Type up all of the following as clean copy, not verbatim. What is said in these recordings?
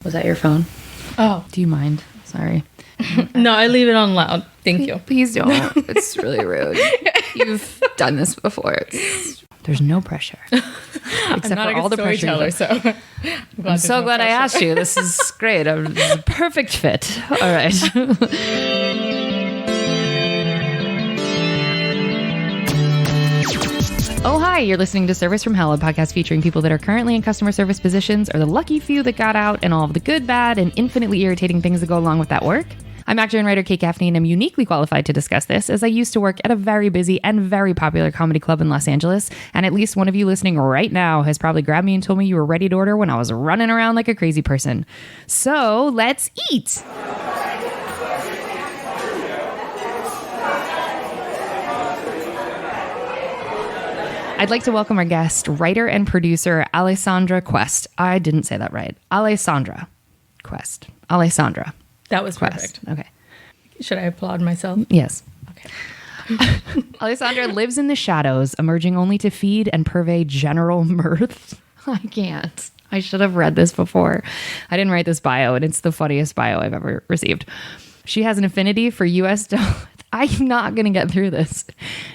Was that your phone? Oh. Do you mind? Sorry. No, I leave it on loud. Thank you. Please don't. It's really rude. You've done this before. There's no pressure. Except for all the pressure. So I'm so glad I asked you. This is great. This is a perfect fit. All right. Oh, hi. You're listening to Service from Hell, a podcast featuring people that are currently in customer service positions or the lucky few that got out and all of the good, bad, and infinitely irritating things that go along with that work. I'm actor and writer Kate Gaffney, and I'm uniquely qualified to discuss this as I used to work at a very busy and very popular comedy club in Los Angeles, and at least one of you listening right now has probably grabbed me and told me you were ready to order when I was running around like a crazy person. So let's eat! I'd like to welcome our guest, writer and producer Alessandra Quest. I didn't say that right. Alessandra Quest. Alessandra. That was Quest. Perfect. Okay. Should I applaud myself? Yes. Okay. Alessandra lives in the shadows, emerging only to feed and purvey general mirth. I can't. I should have read this before. I didn't write this bio, and it's the funniest bio I've ever received. She has an affinity for U.S. dollars. I'm not going to get through this.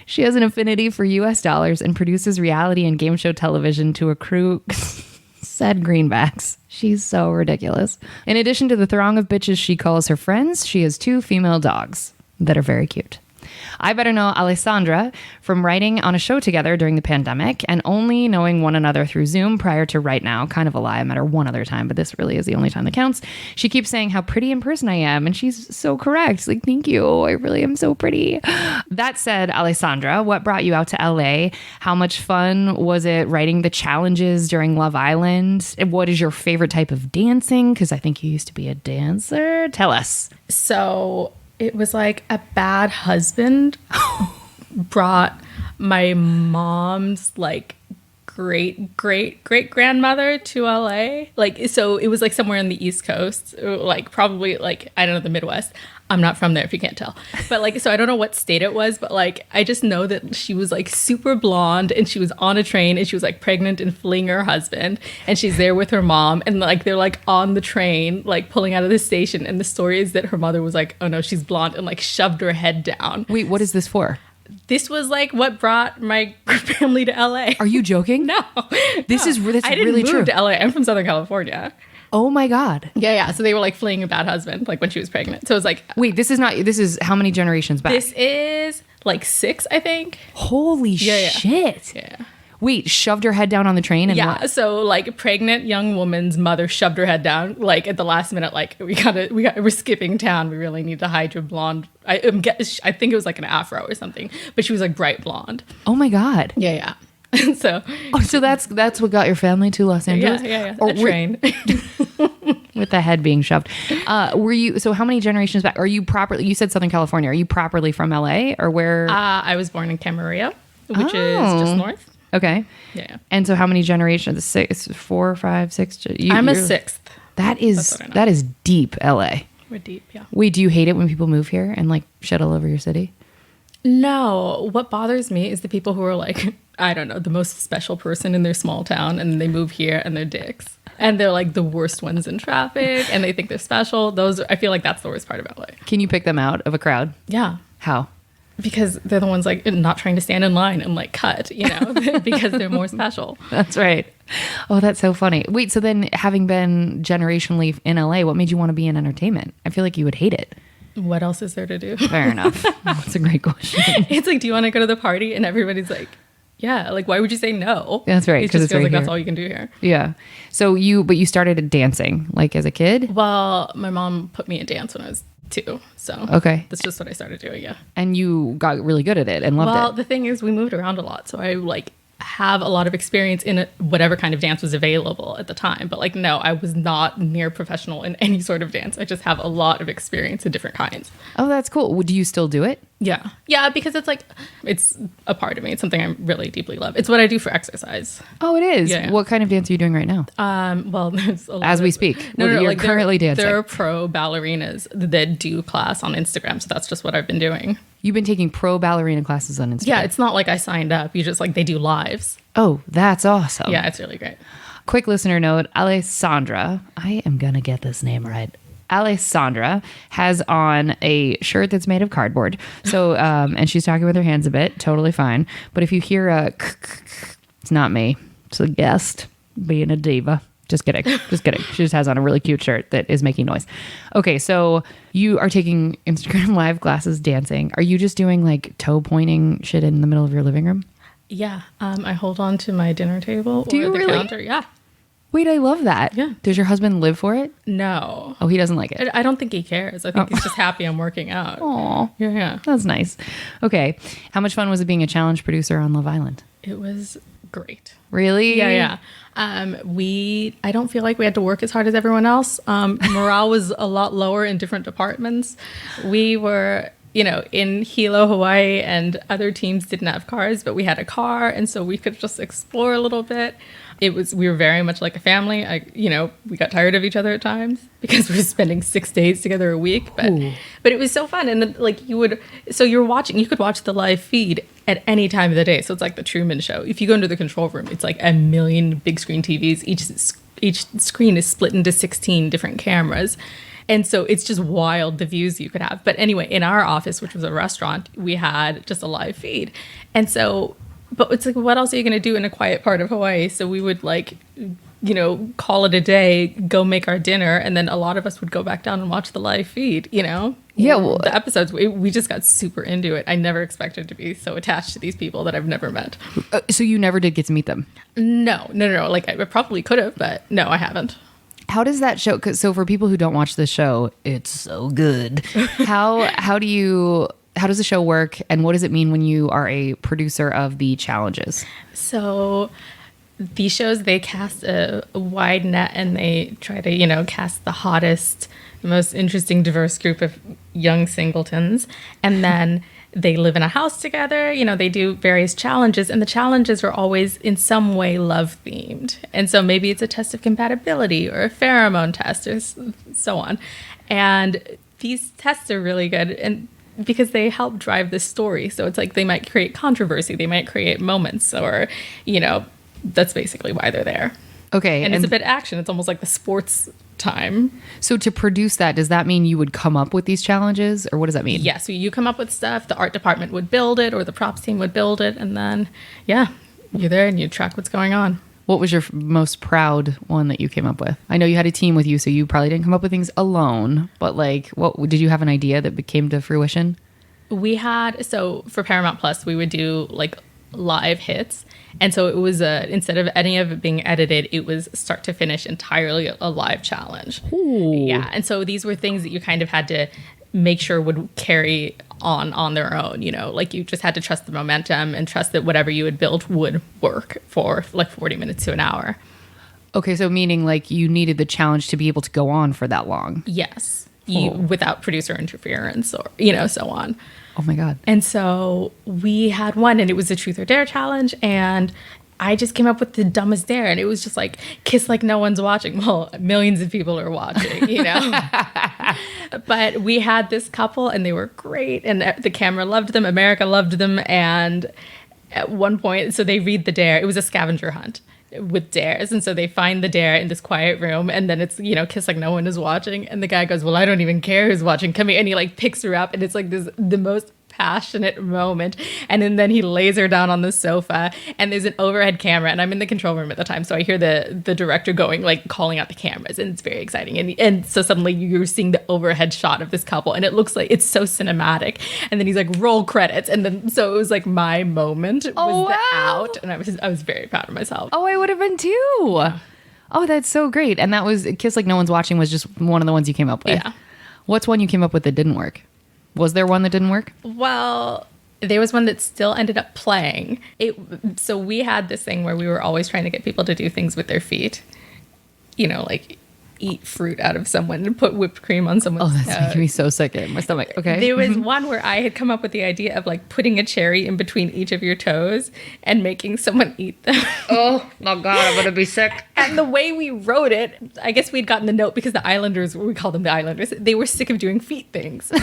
She has an affinity for U.S. dollars and produces reality and game show television to accrue said greenbacks. She's so ridiculous. In addition to the throng of bitches she calls her friends, she has 2 female dogs that are very cute. I better know Alessandra from writing on a show together during the pandemic and only knowing one another through Zoom prior to right now. Kind of a lie. I met her one other time, but this really is the only time that counts. She keeps saying how pretty in person I am, and she's so correct. Like, thank you. I really am so pretty. That said, Alessandra, what brought you out to LA? How much fun was it writing the challenges during Love Island? What is your favorite type of dancing? Because I think you used to be a dancer. Tell us. So it was like a bad husband brought my mom's like great grandmother to LA. Like, so it was like somewhere on the East Coast, like probably like, I don't know, the Midwest. I'm not from there if you can't tell. But like, so I don't know what state it was, but like, I just know that she was like super blonde and she was on a train and she was like pregnant and fleeing her husband. And she's there with her mom and like, they're like on the train, like pulling out of the station. And the story is that her mother was like, oh no, she's blonde, and like shoved her head down. Wait, what is this for? This was like what brought my family to LA. Are you joking? No. This is really true. I didn't move to LA. I'm from Southern California. Oh my God. Yeah. So they were like fleeing a bad husband, like when she was pregnant. So it was like, wait, this is how many generations back? This is like 6, I think. Holy shit. Yeah. Wait, shoved her head down on the train? And yeah. what? So like pregnant young woman's mother shoved her head down, like at the last minute, like we're skipping town. We really need to hide your blonde. I think it was like an afro or something, but she was like bright blonde. Oh my God. Yeah. So that's what got your family to Los Angeles? Yeah. A train. With the head being shoved. So how many generations back? Are you properly, you said Southern California. Are you properly from LA or where? I was born in Camarillo, which is just north. Okay. Yeah. And so how many generations? 6, 4, 5, 6? I'm a 6th. That is deep LA. We're deep, yeah. Wait, do you hate it when people move here and like shit all over your city? No. What bothers me is the people who are like, I don't know, the most special person in their small town, and they move here and they're dicks. And they're like the worst ones in traffic and they think they're special. I feel like that's the worst part about LA. Can you pick them out of a crowd? Yeah. How? Because they're the ones like not trying to stand in line and like cut, because they're more special. That's right. Oh, that's so funny. Wait, so then having been generationally in LA, what made you want to be in entertainment? I feel like you would hate it. What else is there to do? Fair enough. That's a great question. It's like, do you want to go to the party? And everybody's like, yeah. Like, why would you say no? That's right. It just feels right like here. that's all you can do here. Yeah. So you started dancing like as a kid? Well, my mom put me in dance when I was 2. So okay, that's just what I started doing. Yeah. And you got really good at it and loved it. Well, the thing is, we moved around a lot, so I like have a lot of experience in whatever kind of dance was available at the time. But like, no, I was not near professional in any sort of dance. I just have a lot of experience in different kinds. Oh, that's cool. Do you still do it? Yeah, because it's like, it's a part of me. It's something I really deeply love. It's what I do for exercise. Oh, it is? Yeah. What kind of dance are you doing right now? Well, there's a lot as we speak. No, you're like currently dancing. There are pro ballerinas that do class on Instagram, so that's just what I've been doing. You've been taking pro ballerina classes on Instagram? Yeah, it's not like I signed up. You just like, they do lives. Oh, that's awesome. Yeah, it's really great. Quick listener note, Alessandra, I am going to get this name right. Alessandra has on a shirt that's made of cardboard. So, and she's talking with her hands a bit, totally fine. But if you hear a it's not me. It's a guest being a diva. Just kidding. Just kidding. She just has on a really cute shirt that is making noise. Okay, so you are taking Instagram live classes dancing. Are you just doing like toe pointing shit in the middle of your living room? Yeah. I hold on to my dinner table Do you the really? counter. Yeah. Wait, I love that. Yeah. Does your husband live for it? No. Oh, he doesn't like it. I don't think he cares. I think he's just happy I'm working out. Aw, Yeah. that's nice. Okay, how much fun was it being a challenge producer on Love Island? It was great. Really? Yeah. I don't feel like we had to work as hard as everyone else. Morale was a lot lower in different departments. We were, in Hilo, Hawaii, and other teams didn't have cars, but we had a car, and so we could just explore a little bit. We were very much like a family. We got tired of each other at times because we were spending 6 days together a week, but it was so fun. And then you could watch the live feed at any time of the day. So it's like the Truman Show. If you go into the control room, it's like a million big screen TVs. Each screen is split into 16 different cameras. And so it's just wild, the views you could have. But anyway, in our office, which was a restaurant, we had just a live feed. And so, but it's like, what else are you going to do in a quiet part of Hawaii? So we would call it a day, go make our dinner. And then a lot of us would go back down and watch the live feed, Yeah, well, the episodes, we just got super into it. I never expected to be so attached to these people that I've never met. So you never did get to meet them? No. Like I probably could have, but no, I haven't. How does that show? So for people who don't watch the show, it's so good. How does the show work, and what does it mean when you are a producer of the challenges? So these shows, they cast a wide net, and they try to, cast the hottest, most interesting, diverse group of young singletons. And then they live in a house together, they do various challenges, and the challenges are always in some way love themed. And so maybe it's a test of compatibility or a pheromone test or so on. And these tests are really good and because they help drive the story. So it's like they might create controversy, they might create moments, or, that's basically why they're there. Okay. And it's a bit action. It's almost like the sports time. So to produce that, does that mean you would come up with these challenges, or what does that mean? Yeah, so you come up with stuff, the art department would build it, or the props team would build it, and then, yeah, you're there and you track what's going on. What was your most proud one that you came up with? I know you had a team with you, so you probably didn't come up with things alone, but what did you have an idea that came to fruition? So for Paramount Plus, we would do like live hits. And so it was instead of any of it being edited, it was start to finish entirely a live challenge. Ooh. Yeah. And so these were things that you kind of had to make sure would carry on their own, like you just had to trust the momentum and trust that whatever you would build would work for like 40 minutes to an hour. Okay. So meaning like you needed the challenge to be able to go on for that long. Yes. Without producer interference or, so on. Oh my God. And so we had one, and it was a truth or dare challenge, and I just came up with the dumbest dare, and it was just like kiss like no one's watching. Well, millions of people are watching, But we had this couple, and they were great, and the camera loved them, America loved them, and at one point, so they read the dare. It was a scavenger hunt with dares, and so they find the dare in this quiet room, and then it's kiss like no one is watching, and the guy goes, well, I don't even care who's watching, come here, and he like picks her up, and it's like the most passionate moment, and then he lays her down on the sofa, and there's an overhead camera, and I'm in the control room at the time, so I hear the director going, like, calling out the cameras, and it's very exciting, and so suddenly you're seeing the overhead shot of this couple, and it looks like it's so cinematic, and then he's like, roll credits, and then so it was like my moment was the out, and I was very proud of myself. Oh, I would have been too. Oh, that's so great. And that was Kiss Like No One's Watching was just one of the ones you came up with. Yeah. What's one you came up with that didn't work? Was there one that didn't work? Well, there was one that still ended up playing. So we had this thing where we were always trying to get people to do things with their feet. Like eat fruit out of someone and put whipped cream on someone's Oh, that's making me so sick in my stomach. Okay. There was one where I had come up with the idea of like putting a cherry in between each of your toes and making someone eat them. Oh my God, I'm going to be sick. And the way we wrote it, I guess we'd gotten the note because the Islanders, we call them the Islanders, they were sick of doing feet things.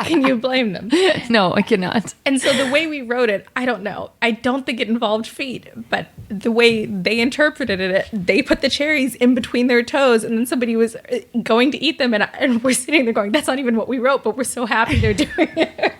Can you blame them? No, I cannot. And so the way we wrote it, I don't know. I don't think it involved feet, but the way they interpreted it, they put the cherries in between their toes, and then somebody was going to eat them, and we're sitting there going, that's not even what we wrote, but we're so happy they're doing it.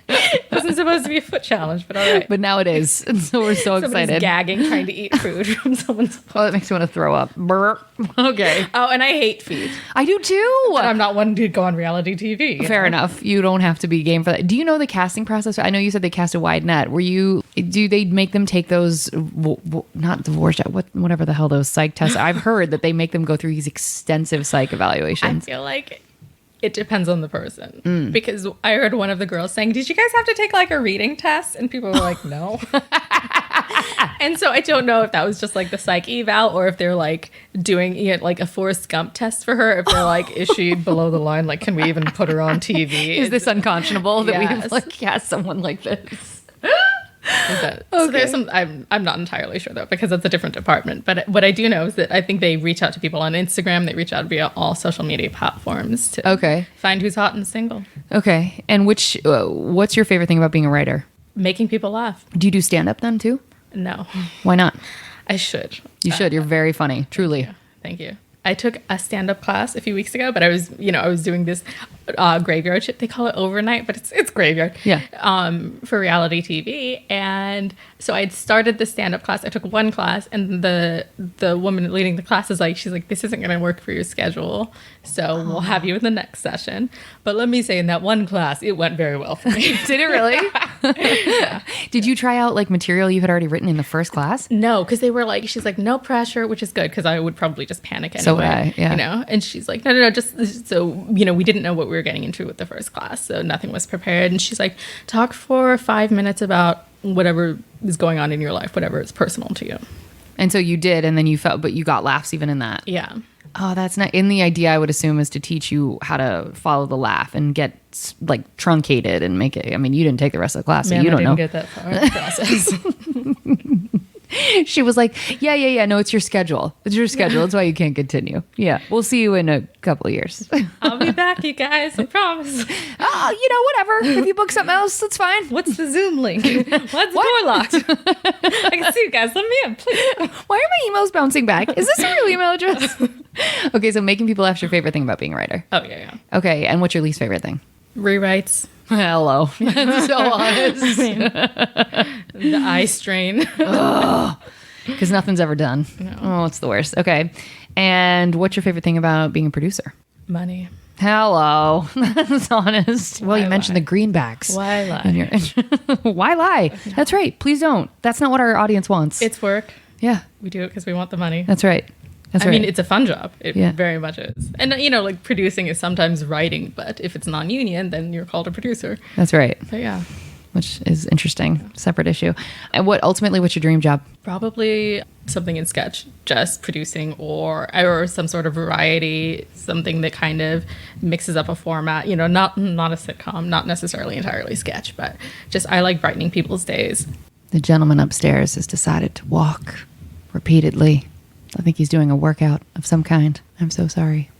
It wasn't supposed to be a foot challenge, but all right. But now it is. And so we're so Somebody's excited. gagging trying to eat food from someone's foot. Oh, that makes me want to throw up. Brr. Okay. Oh, and I hate feet. I do too. But I'm not one to go on reality TV. Fair enough. You don't have to be game for that. Do you know the casting process? I know you said they cast a wide net. Do they make them take those, not divorce, whatever the hell those psych tests? I've heard that they make them go through these extensive psych I evaluations. feel like it depends on the person. Because I heard one of the girls saying, did you guys have to take like a reading test? And people were like, no. And so I don't know if that was just like the psych eval or if they're like doing like a Forrest Gump test for her. If they're like, is she below the line? Like, can we even put her on TV? Is this unconscionable that Yes. we've like cast someone like this? So there's some, I'm not entirely sure though, because it's a different department. But what I do know is that I think they reach out to people on Instagram. They reach out via all social media platforms to find who's hot and single. Okay. And what's your favorite thing about being a writer? Making people laugh. Do you do stand-up then too? No, Why not? I should. You should. You're very funny. Truly. Thank you. I took a stand-up class a few weeks ago, but I was doing this graveyard shit. They call it overnight, but it's graveyard. Yeah. For reality TV, and so I'd started the stand-up class. I took one class, and the woman leading the class is like, she's like, this isn't going to work for your schedule, so we'll have you in the next session. But let me say, in that one class, it went very well for me. Did it really? Yeah. Did you try out like material you had already written in the first class? No, because they were like, she's like, no pressure, which is good because I would probably just panic anyway. So would I, yeah. And she's like, no, just so, we didn't know what we were getting into with the first class, so nothing was prepared. And she's like, talk for 5 minutes about whatever is going on in your life, whatever is personal to you. And so you did, and then you felt, but you got laughs even in that. Yeah. Oh, that's not in the idea. I would assume is to teach you how to follow the laugh and get like truncated and make it. I mean, you didn't take the rest of the class, so you don't know. I didn't get that far in the process. She was like, yeah. No, it's your schedule. It's your schedule. That's why you can't continue. Yeah. We'll see you in a couple of years. I'll be back, you guys. I promise. Whatever. If you book something else, that's fine. What's the Zoom link? Why is the door locked? I can see you guys. Let me in, please. Why are my emails bouncing back? Is this a real email address? Okay, so making people laugh is your favorite thing about being a writer. Oh, yeah. Okay, and what's your least favorite thing? Rewrites. Hello. That's so honest. The eye strain. Because nothing's ever done. No. Oh, it's the worst. Okay. And what's your favorite thing about being a producer? Money. Hello. That's honest. Well, you mentioned the greenbacks. Why lie? Why lie? That's right. Please don't. That's not what our audience wants. It's work. Yeah. We do it because we want the money. That's right. I mean, it's a fun job. It Yeah. very much is. And, like producing is sometimes writing, but if it's non-union, then you're called a producer. That's right. But yeah. Which is interesting. Separate issue. And what's your dream job? Probably something in sketch, just producing or some sort of variety, something that kind of mixes up a format, not a sitcom, not necessarily entirely sketch, but just I like brightening people's days. The gentleman upstairs has decided to walk repeatedly. I think he's doing a workout of some kind. I'm so sorry.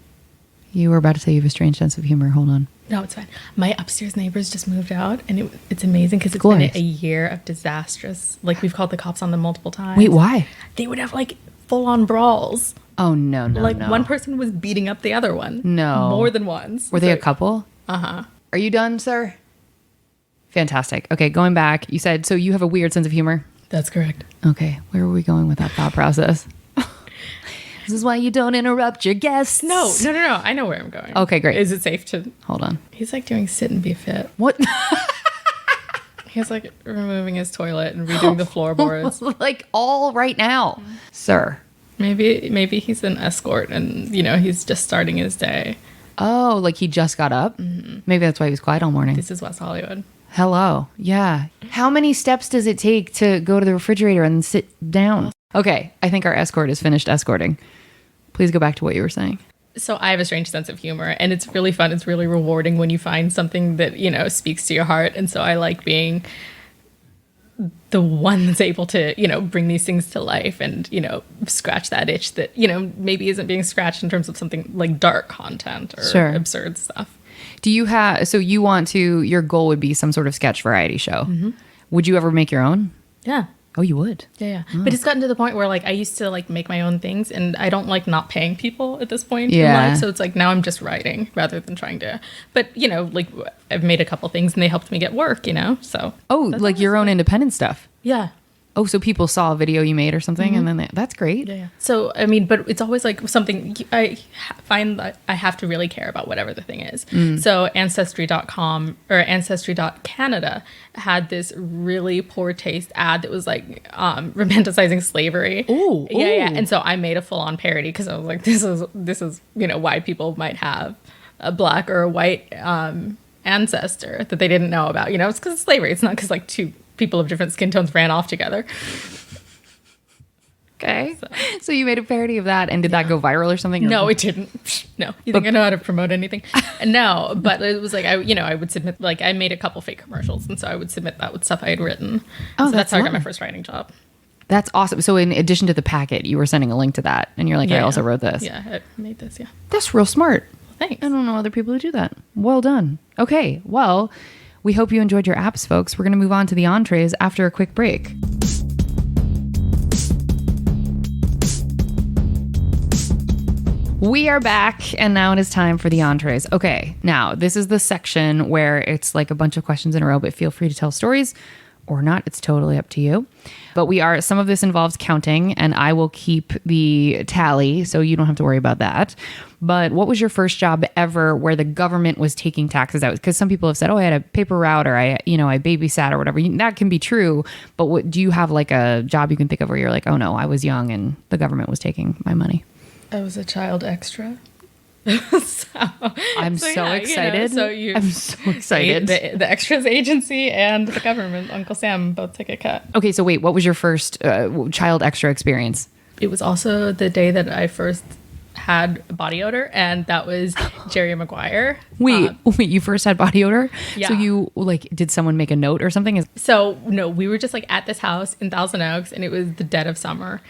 You were about to say you have a strange sense of humor. Hold on. No, it's fine. My upstairs neighbors just moved out, and it's amazing because it's Glorious. been a year of disastrous. Like, we've called the cops on them multiple times. Wait, why? They would have, like, full-on brawls. Oh, no. One person was beating up the other one. No. More than once. Were they a couple? Uh-huh. Are you done, sir? Fantastic. Okay, going back. You said, so you have a weird sense of humor? That's correct. Okay, where were we going with that thought process? This is why you don't interrupt your guests. No. I know where I'm going. Okay, great. Is it safe to... Hold on. He's, like, doing sit and be fit. What? He's, like, removing his toilet and redoing the floorboards. Like, all right now. Sir. Maybe he's an escort and, he's just starting his day. Oh, like he just got up? Mm-hmm. Maybe that's why he was quiet all morning. This is West Hollywood. Hello. Yeah. How many steps does it take to go to the refrigerator and sit down? Okay, I think our escort is finished escorting. Please go back to what you were saying. So I have a strange sense of humor, and it's really fun. It's really rewarding when you find something that, speaks to your heart. And so I like being the one that's able to, bring these things to life and, scratch that itch that, maybe isn't being scratched in terms of something like dark content or Sure. absurd stuff. Do you have, so you want to, your goal would be some sort of sketch variety show. Would you ever make your own? Yeah. Oh, you would? Yeah. But it's gotten to the point where like I used to like make my own things, and I don't like not paying people at this point in life. So it's like now I'm just writing rather than trying to, but you know, like I've made a couple things and they helped me get work, you know? So. Oh, like your own independent stuff? Yeah. Oh, so people saw a video you made or something and then that's great. Yeah. So, I mean, but it's always like something I find that I have to really care about whatever the thing is. So Ancestry.com or Ancestry.Canada had this really poor taste ad that was like romanticizing slavery. Ooh. Yeah. And so I made a full on parody because I was like, this is, you know, why people might have a black or a white ancestor that they didn't know about. You know, it's because of slavery. It's not because like two people of different skin tones ran off together. Okay. So you made a parody of that, and did that go viral or something? No, it didn't. No. You think I know how to promote anything? No, but it was like, I would submit, like I made a couple fake commercials, and so I would submit that with stuff I had written. Oh, so that's how I got lovely. my first writing job. That's awesome. So in addition to the packet, you were sending a link to that, and you're like, I also wrote this. Yeah, I made this, yeah. That's real smart. Thanks. I don't know other people who do that. Well done. Okay, well, we hope you enjoyed your apps, folks. We're going to move on to the entrees after a quick break. We are back, and now it is time for the entrees. Okay, now this is the section where it's like a bunch of questions in a row, but feel free to tell stories or not. It's totally up to you. But some of this involves counting, and I will keep the tally, so you don't have to worry about that. But what was your first job ever where the government was taking taxes out? Because some people have said, oh, I had a paper route, or I babysat or whatever. That can be true. But do you have like a job you can think of where you're like, oh no, I was young and the government was taking my money? I was a child extra. I'm so excited. I'm so excited. The extras agency and the government, Uncle Sam, both took a cut. Okay, so wait, what was your first child extra experience? It was also the day that I first had body odor, and that was Jerry Maguire. Wait, you first had body odor? Yeah. So you did someone make a note or something? So no, we were just like at this house in Thousand Oaks, and it was the dead of summer.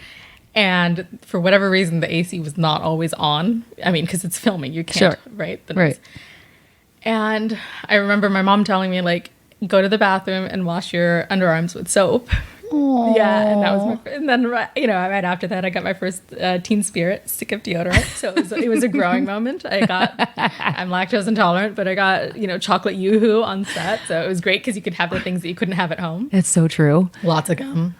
And for whatever reason, the AC was not always on. I mean, because it's filming, you can't, right? Right. And I remember my mom telling me, like, go to the bathroom and wash your underarms with soap. Aww. Yeah, and that was and then right after that, I got my first Teen Spirit stick of deodorant. So it was a growing moment. I'm lactose intolerant, but I got chocolate Yoo-hoo on set, so it was great because you could have the things that you couldn't have at home. It's so true. Lots of gum.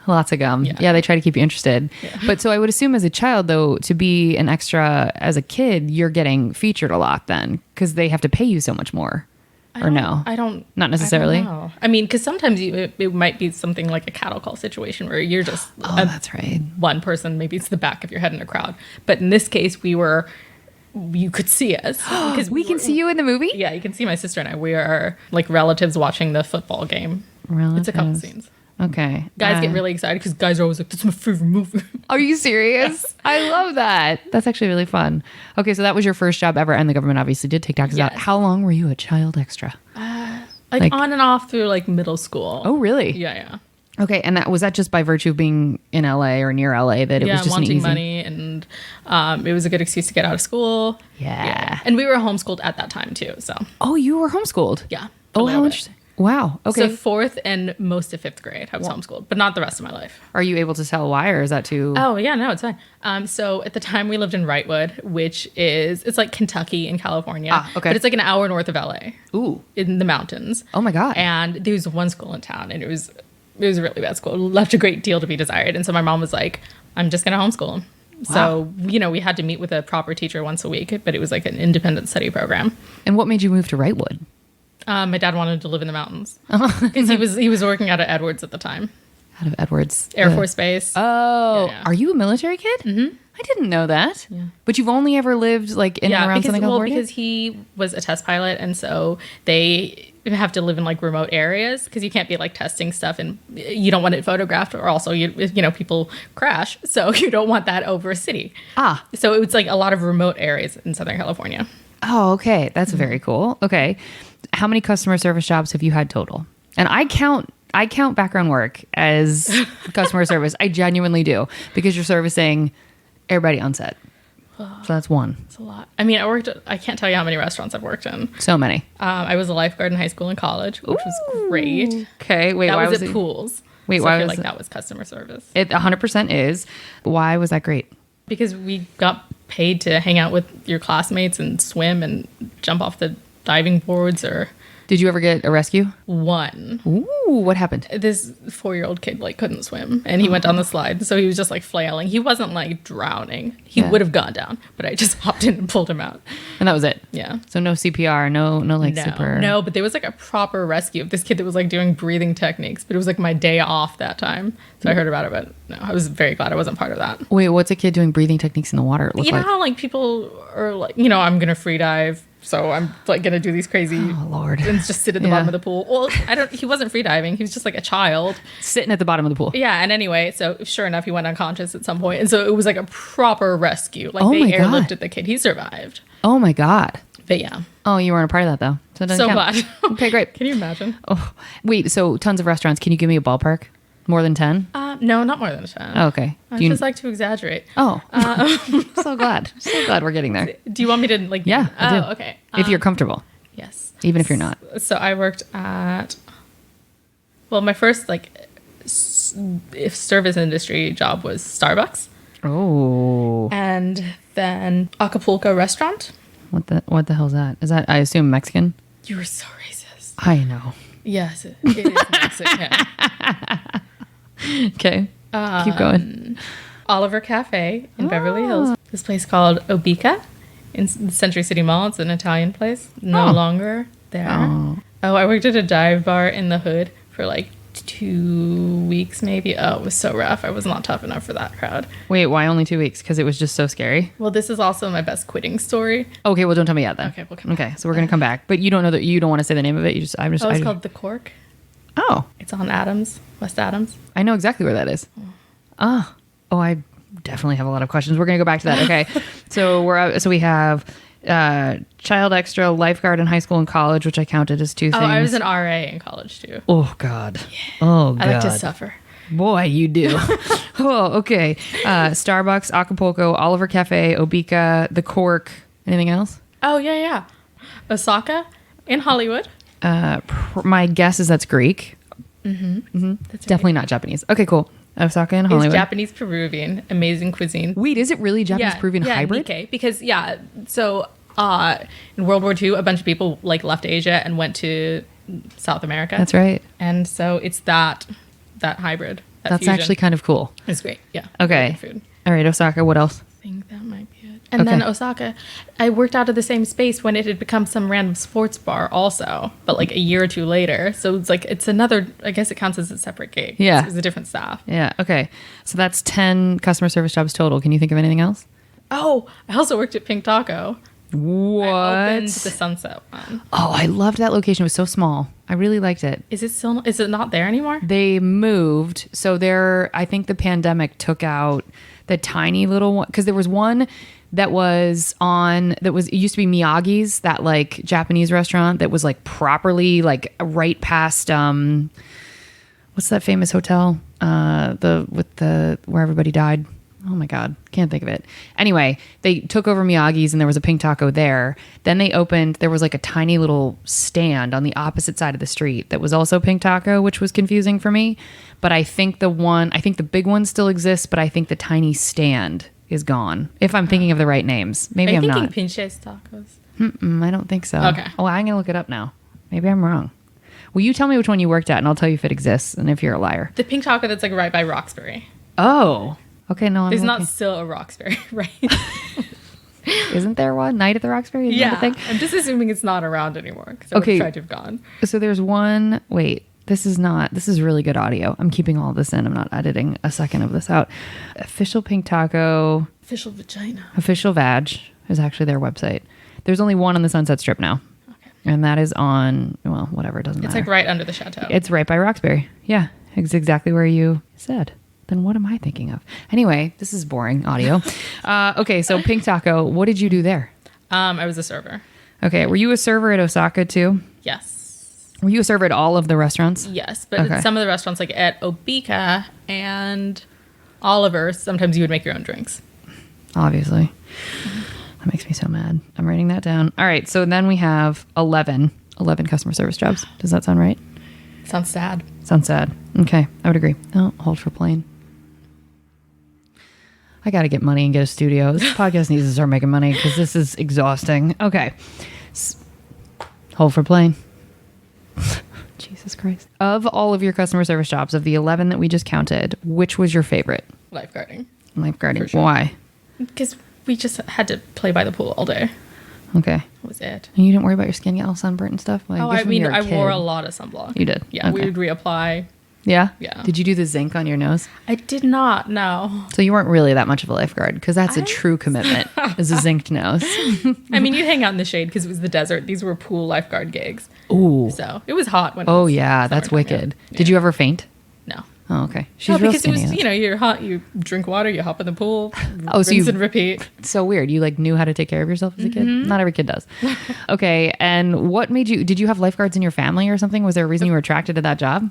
Yeah, they try to keep you interested. Yeah. But so I would assume as a child, though, to be an extra as a kid, you're getting featured a lot then because they have to pay you so much more. Or no? Not necessarily. I don't know. I mean, because sometimes it might be something like a cattle call situation where you're just that's right. One person, maybe it's the back of your head in a crowd. But in this case, you could see us. Because we can see you in the movie? Yeah, you can see my sister and I. We are like relatives watching the football game. Relatives. It's a couple scenes. Okay. Guys get really excited because guys are always like, that's my favorite movie. Are you serious? Yes. I love that. That's actually really fun. Okay, so that was your first job ever, and the government obviously did take taxes out. How long were you a child extra? Like on and off through like middle school. Oh, really? Yeah. Okay, and was that just by virtue of being in LA or near LA that it was just wanting an easy... money, and it was a good excuse to get out of school. Yeah. And we were homeschooled at that time too, so. Oh, you were homeschooled? Yeah. Oh, how interesting. Wow. Okay. So 4th and most of 5th grade, I was homeschooled, but not the rest of my life. Are you able to tell why, or is that too? Oh yeah, no, it's fine. So at the time we lived in Wrightwood, which it's like Kentucky in California. Okay. But it's like an hour north of LA. Ooh. In the mountains. Oh my God. And there was one school in town, and it was a really bad school. It left a great deal to be desired. And so my mom was like, I'm just going to homeschool him. Wow. So, we had to meet with a proper teacher once a week, but it was like an independent study program. And what made you move to Wrightwood? My dad wanted to live in the mountains because he was working out at Edwards at the time. Out of Edwards Air Force Base. Oh, yeah. Are you a military kid? Mm-hmm. I didn't know that. Yeah. But you've only ever lived like in and around Southern California? Because he was a test pilot, and so they have to live in like remote areas because you can't be like testing stuff, and you don't want it photographed, or also people crash, so you don't want that over a city. So it was like a lot of remote areas in Southern California. Oh, okay. That's very cool. Okay. How many customer service jobs have you had total? And I count background work as customer service. I genuinely do, because you're servicing everybody on set. So that's one. It's a lot. I mean, I can't tell you how many restaurants I've worked in. So many. I was a lifeguard in high school and college, which was great. Okay, wait, That why was was at it? pools. Wait, so why I feel was like it? that was customer service. It 100% is. Why was that great? Because we got paid to hang out with your classmates and swim and jump off the diving boards or Did you ever get a rescue? one. Ooh, what happened? This 4-year-old kid like couldn't swim and he went down the slide. So he was just like flailing. He wasn't like drowning. He Yeah. would have gone down, but I just hopped in and pulled him out. And that was it. Yeah. So no CPR, no like No, super. no, but there was like a proper rescue of this kid that was like doing breathing techniques, but it was like my day off that time. So I heard about it, but no, I was very glad I wasn't part of that. Wait, what's a kid doing breathing techniques in the water look You know like? how like people are like, I'm going to free dive. So I'm like going to do these crazy Oh Lord. and just sit at the Yeah. bottom of the pool. Well, he wasn't free diving. He was just like a child. Sitting at the bottom of the pool. Yeah. And anyway, so sure enough, he went unconscious at some point. And so it was like a proper rescue. Like Oh they my God. airlifted the kid. He survived. Oh my God. But yeah, Oh, you weren't a part of that though. So it doesn't so count. glad. Okay, great. Can you imagine? Oh, wait, so tons of restaurants. Can you give me a ballpark? More than 10? No, not more than 10. Oh, okay. I Do you, just like to exaggerate. oh, so glad. So glad we're getting there. Do you want me to like? Yeah, I do. Okay. If you're comfortable, Yes. even if you're not. So I worked at. Well, my first service industry job was Starbucks, Oh, and then Acapulco restaurant. what the hell's that? Is that, I assume, Mexican? You were so racist. I know. Yes, it is Mexican. Okay, keep going. Oliver Cafe in Beverly Hills. This place called Obica in the Century City Mall. It's an Italian place. No Oh. longer there. Oh, I worked at a dive bar in the hood for like 2 weeks maybe. Oh, it was so rough. I was not tough enough for that crowd. Wait, why only 2 weeks? Because it was just so scary. Well, this is also my best quitting story. Okay, well, don't tell me yet then. Okay, we'll come Okay, so we're gonna come back, but you don't know that you don't want to say the name of it. You just, Oh, it's called The Cork. Oh, It's on Adams, West Adams. I know exactly where that is. Oh, I definitely have a lot of questions. We're gonna go back to that. Okay, so we have child extra, lifeguard in high school and college, which I counted as two things. Oh, I was an RA in college too. Oh God. Oh God. I like to suffer. Boy, you do. Oh, okay. Starbucks, Acapulco, Oliver Cafe, Obica, The Cork. Anything else? Oh, yeah. Osaka in Hollywood. My guess is that's Greek. That's Definitely not Japanese. Okay, cool. Osaka and It's Hollywood. Japanese Peruvian, amazing cuisine. Wait, is it really Japanese Peruvian hybrid? Nikkei, because so in World War II, a bunch of people like left Asia and went to South America. That's right. And so it's that hybrid. That's fusion. actually kind of cool. It's great. Yeah. Okay. Really good food. All right, Osaka. What else? I think that might be it. And then Okay. Osaka, I worked out of the same space when it had become some random sports bar also, but like a year or two later. So it's like, it's another, I guess it counts as a separate gig. Yeah. It was a different staff. Yeah. Okay. So that's 10 customer service jobs total. Can you think of anything else? Oh, I also worked at Pink Taco. What? I opened the Sunset one. Oh, I loved that location. It was so small. I really liked it. Is it not there anymore? They moved. So I think the pandemic took out the tiny little one. Because there was one that it used to be Miyagi's, that like Japanese restaurant that was like properly like right past, what's that famous hotel? Where everybody died. Oh my God, can't think of it. Anyway, they took over Miyagi's and there was a Pink Taco there. Then there was like a tiny little stand on the opposite side of the street that was also Pink Taco, which was confusing for me. But I think the big one still exists, but I think the tiny stand is gone. If I'm thinking of the right names. Maybe Are I'm you not. thinking Pinches Tacos? I don't think so. Okay. Oh, I'm going to look it up now. Maybe I'm wrong. Will you tell me which one you worked at and I'll tell you if it exists and if you're a liar. The Pink Taco that's like right by Roxbury. Oh. Okay, no, I'm There's looking. not still a Roxbury, right? Isn't there one? Night at the Roxbury? Isn't that Yeah. a thing? I'm just assuming it's not around anymore because I would Okay. have tried to have gone. So there's one. Wait, this is really good audio. I'm keeping all this in. I'm not editing a second of this out. Official Pink Taco, Official vagina. Official Vag is actually their website. There's only one on the Sunset Strip now. Okay. And that is on, well, whatever, it doesn't It's matter. like right under the chateau. It's right by Roxbury. Yeah, it's exactly where you said. Then what am I thinking of? Anyway, this is boring audio. Okay, so Pink Taco, what did you do there? I was a server. Okay, were you a server at Osaka too? Yes. Were you a server at all of the restaurants? Yes, but Okay. at some of the restaurants, like at Obica and Oliver's, sometimes you would make your own drinks. obviously. That makes me so mad. I'm writing that down. All right. So then we have 11 customer service jobs. Does that sound right? Sounds sad. Sounds sad. Okay. I would agree. Oh, hold for plane. I got to get money and get a studio. This podcast needs to start making money because this is exhausting. Okay. Hold for plane. Jesus Christ. Of all of your customer service jobs, of the 11 that we just counted, which was your favorite? Lifeguarding. Lifeguarding. Sure. Why? Because we just had to play by the pool all day. Okay. That was it. And you didn't worry about your skin getting all sunburnt and stuff? Like, I mean, I wore a lot of sunblock. You did? Yeah, Okay. we would reapply. Yeah? Yeah. Did you do the zinc on your nose? I did not, no. So you weren't really that much of a lifeguard because that's a true commitment is a zinced nose. I mean, you hang out in the shade because it was the desert. These were pool lifeguard gigs. Ooh. So it was hot when Oh, it was yeah. That's summertime, wicked. yeah. Did you ever faint? No. Oh, okay. She's No, real because it skinny. was, you're hot, you drink water, you hop in the pool, Oh, so rinse you- and repeat. So weird. You like knew how to take care of yourself as a kid? Not every kid does. Okay. And what made you, did you have lifeguards in your family or something? Was there a reason you were attracted to that job?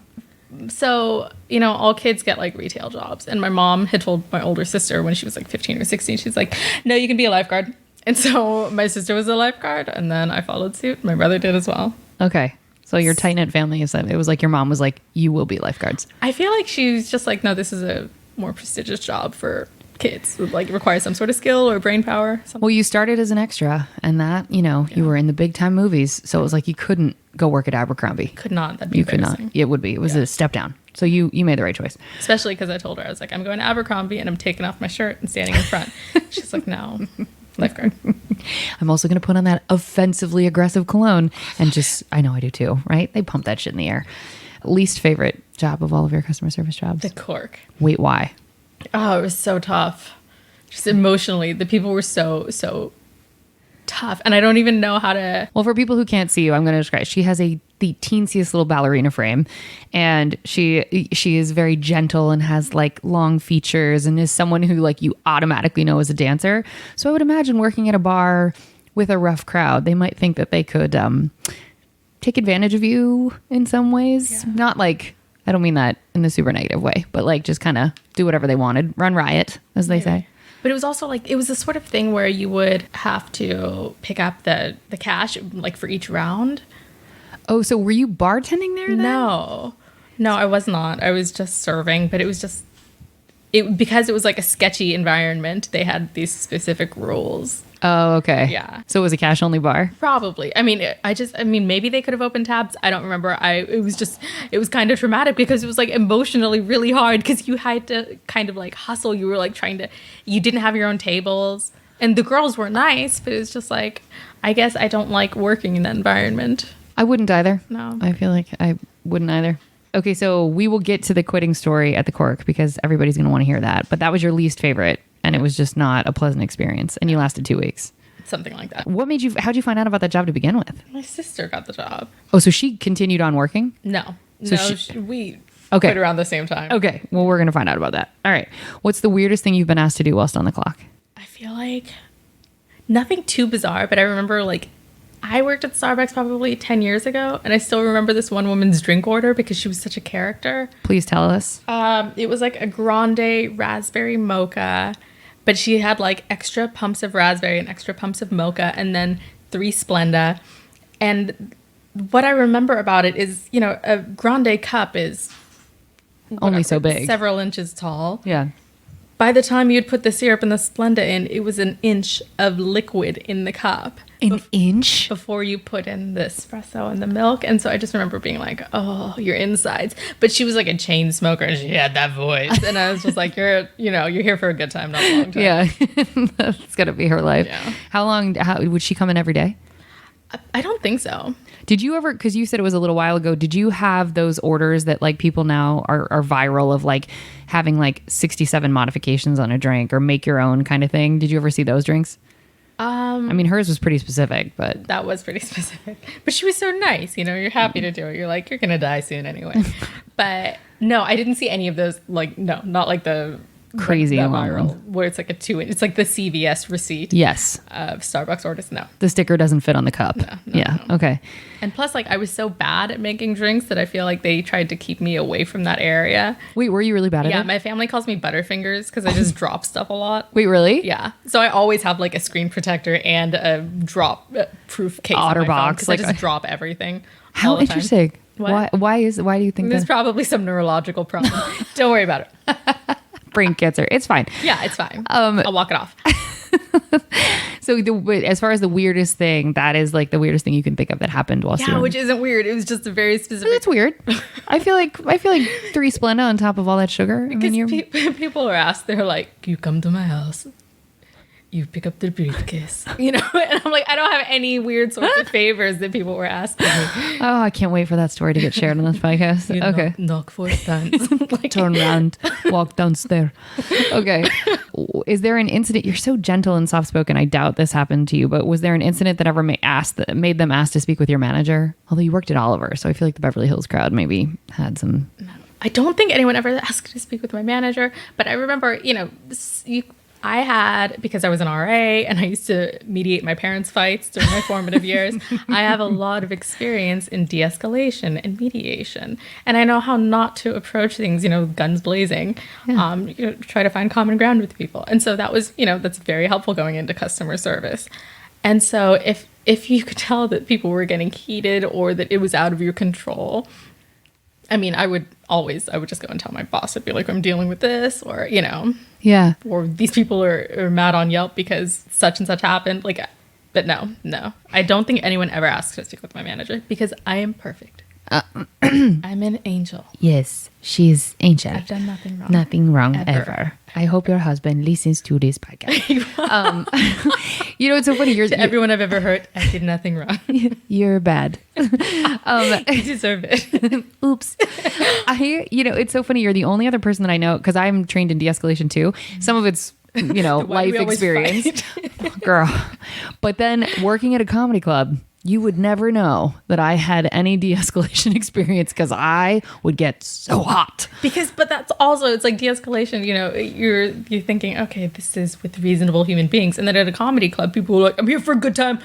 So, all kids get like retail jobs. And my mom had told my older sister when she was like 15 or 16, she's like, no, you can be a lifeguard. And so my sister was a lifeguard and then I followed suit. My brother did as well. Okay. So your tight knit family is that it was like your mom was like, you will be lifeguards. I feel like she was just like, no, this is a more prestigious job for kids. It like requires some sort of skill or brain power. Something. Well, you started as an extra and that, you were in the big time movies. So it was like you couldn't go work at Abercrombie. Could not. That'd be You could not. embarrassing. It would be. It was a step down. So you made the right choice. Especially because I told her, I was like, I'm going to Abercrombie and I'm taking off my shirt and standing in front. She's like, no, lifeguard. I'm also going to put on that offensively aggressive cologne and just, I know I do too, right? They pump that shit in the air. Least favorite job of all of your customer service jobs? The cork. Wait, why? Oh, it was so tough. Just emotionally, the people were so tough. And I don't even know how to. Well, for people who can't see you, I'm going to describe. She has the teensiest little ballerina frame, and she is very gentle and has like long features, and is someone who like you automatically know is a dancer. So I would imagine working at a bar with a rough crowd, they might think that they could take advantage of you in some ways. Yeah. Not like, I don't mean that in the super negative way, but like just kind of do whatever they wanted, run riot, as they say. But it was also like, it was the sort of thing where you would have to pick up the cash like for each round. Oh, so were you bartending there then? No, I was not. I was just serving, but it was just, because it was like a sketchy environment, they had these specific rules. Oh, okay. Yeah. So it was a cash only bar? Probably. I mean, maybe they could have opened tabs. I don't remember. It was kind of traumatic because it was like emotionally really hard because you had to kind of like hustle. You were like you didn't have your own tables and the girls were nice, but it was just like, I guess I don't like working in that environment. I wouldn't either. No. I feel like I wouldn't either. Okay, so we will get to the quitting story at the Cork because everybody's going to want to hear that. But that was your least favorite, and it was just not a pleasant experience. And you lasted 2 weeks. Something like that. How'd you find out about that job to begin with? My sister got the job. Oh, so she continued on working? No. So we Okay. quit around the same time. Okay, well, we're going to find out about that. All right. What's the weirdest thing you've been asked to do whilst on the clock? I feel like nothing too bizarre, but I remember like I worked at Starbucks probably 10 years ago, and I still remember this one woman's drink order because she was such a character. Please tell us. It was like a grande raspberry mocha, but she had like extra pumps of raspberry and extra pumps of mocha and then 3 Splenda. And what I remember about it is, a grande cup is Only so big. several inches tall. Yeah. By the time you'd put the syrup and the Splenda in, it was an inch of liquid in the cup. An inch? Before you put in the espresso and the milk. And so I just remember being like, oh, your insides. But she was like a chain smoker and she had that voice. And I was just like, you're here for a good time, not a long time. Yeah. That's got to be her life. Yeah. How would she come in every day? I don't think so. Did you ever, because you said it was a little while ago, did you have those orders that like people now are viral of like having like 67 modifications on a drink or make your own kind of thing? Did you ever see those drinks? I mean, hers was pretty specific, but That was pretty specific. But she was so nice, you're happy to do it. You're like, you're going to die soon anyway. But no, I didn't see any of those. Like, no, not like the crazy that long viral, one. where it's like it's like the CVS receipt Yes. of Starbucks orders. No. The sticker doesn't fit on the cup. No, yeah. no. Okay. And plus, like, I was so bad at making drinks that I feel like they tried to keep me away from that area. Wait, were you really bad at Yeah, it? my family calls me Butterfingers because I just drop stuff a lot. Wait, really? Yeah. So I always have like a screen protector and a drop proof case on my phone, OtterBox, 'cause like I just drop everything. How all the time. interesting. What? Why do you think There's that? probably some neurological problem. Don't worry about it. Brain cancer. It's fine. Yeah, it's fine. I'll walk it off. So as far as the weirdest thing, that is like the weirdest thing you can think of that happened while Yeah, which isn't weird. It was just a very specific. That's weird. I feel like 3 Splenda on top of all that sugar. And then Because people are asked, they're like, "You come to my house, you pick up the briefcase," and I'm like, I don't have any weird sorts of favors that people were asking me. oh, I can't wait for that story to get shared on this podcast. You Okay. knock 4 times. Like, Turn around, walk downstairs. Okay. Is there an incident? You're so gentle and soft spoken. I doubt this happened to you, but was there an incident that ever made them ask to speak with your manager? Although you worked at Oliver, so I feel like the Beverly Hills crowd maybe had some. I don't think anyone ever asked to speak with my manager, but I remember, I had, because I was an RA and I used to mediate my parents' fights during my formative years, I have a lot of experience in de-escalation and mediation. And I know how not to approach things, guns blazing, try to find common ground with people. And so that was, that's very helpful going into customer service. And so if you could tell that people were getting heated or that it was out of your control, I mean, I would just go and tell my boss. I'd be like, I'm dealing with this, or, Yeah. or these people are mad on Yelp because such and such happened. Like, but no. I don't think anyone ever asked to speak with my manager because I am perfect. I'm an angel. Yes, she's angel. I've done nothing wrong. Nothing wrong ever. I hope your husband listens to this podcast. It's so funny. To everyone I've ever hurt, I did nothing wrong. You're bad. You deserve it. Oops. It's so funny. You're the only other person that I know, because I'm trained in de-escalation too. Some of it's, life experience. Girl. But then working at a comedy club, you would never know that I had any de-escalation experience because I would get so hot. But that's also, it's like de-escalation, you're thinking, okay, this is with reasonable human beings. And then at a comedy club, people are like, I'm here for a good time.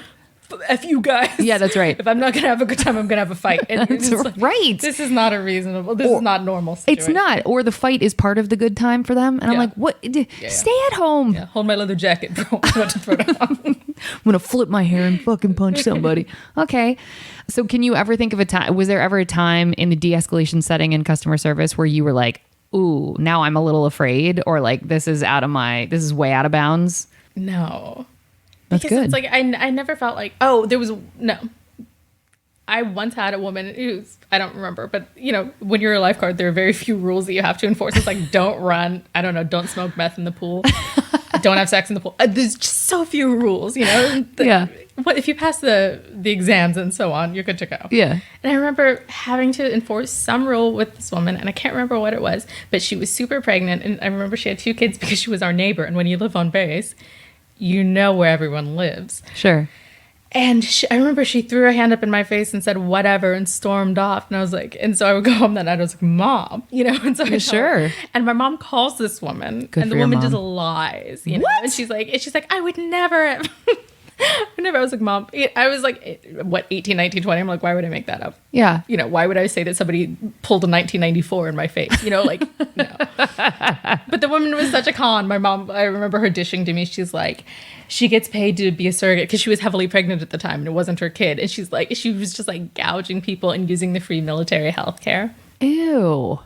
F you guys. Yeah, that's right. If I'm not going to have a good time, I'm going to have a fight. And That's like, right. This is not this is not normal situation. It's not. Or the fight is part of the good time for them. And I'm like, what? Stay at home. Yeah, hold my leather jacket, bro. I'm about to throw it off. I'm going to flip my hair and fucking punch somebody. Okay. So can you ever think of a time, was there ever a time in the de-escalation setting in customer service where you were like, ooh, now I'm a little afraid, or like, this is way out of bounds? No. That's because good. It's like, I never felt like, I once had a woman who's, I don't remember, but when you're a lifeguard, there are very few rules that you have to enforce. It's like, don't run. I don't know. Don't smoke meth in the pool. Don't have sex in the pool. There's just so few rules, Yeah. What if you pass the exams and so on, you're good to go. Yeah. And I remember having to enforce some rule with this woman, and I can't remember what it was, but she was super pregnant, and I remember she had 2 kids because she was our neighbor. And when you live on base, you know where everyone lives. Sure. And I remember she threw her hand up in my face and said, whatever, and stormed off. And I was like, and so I would go home that night. I was like, Mom, and so I Sure. And my mom calls this woman, Good and for the your woman mom. just lies, What? And she's like, I would never. I was like, Mom, I was like, what, 18, 19, 20? I'm like, why would I make that up? Yeah. Why would I say that somebody pulled a 1994 in my face? Like, no. But the woman was such a con. My mom, I remember her dishing to me. She's like, she gets paid to be a surrogate because she was heavily pregnant at the time and it wasn't her kid. And she's like, she was just like gouging people and using the free military health care. Ew.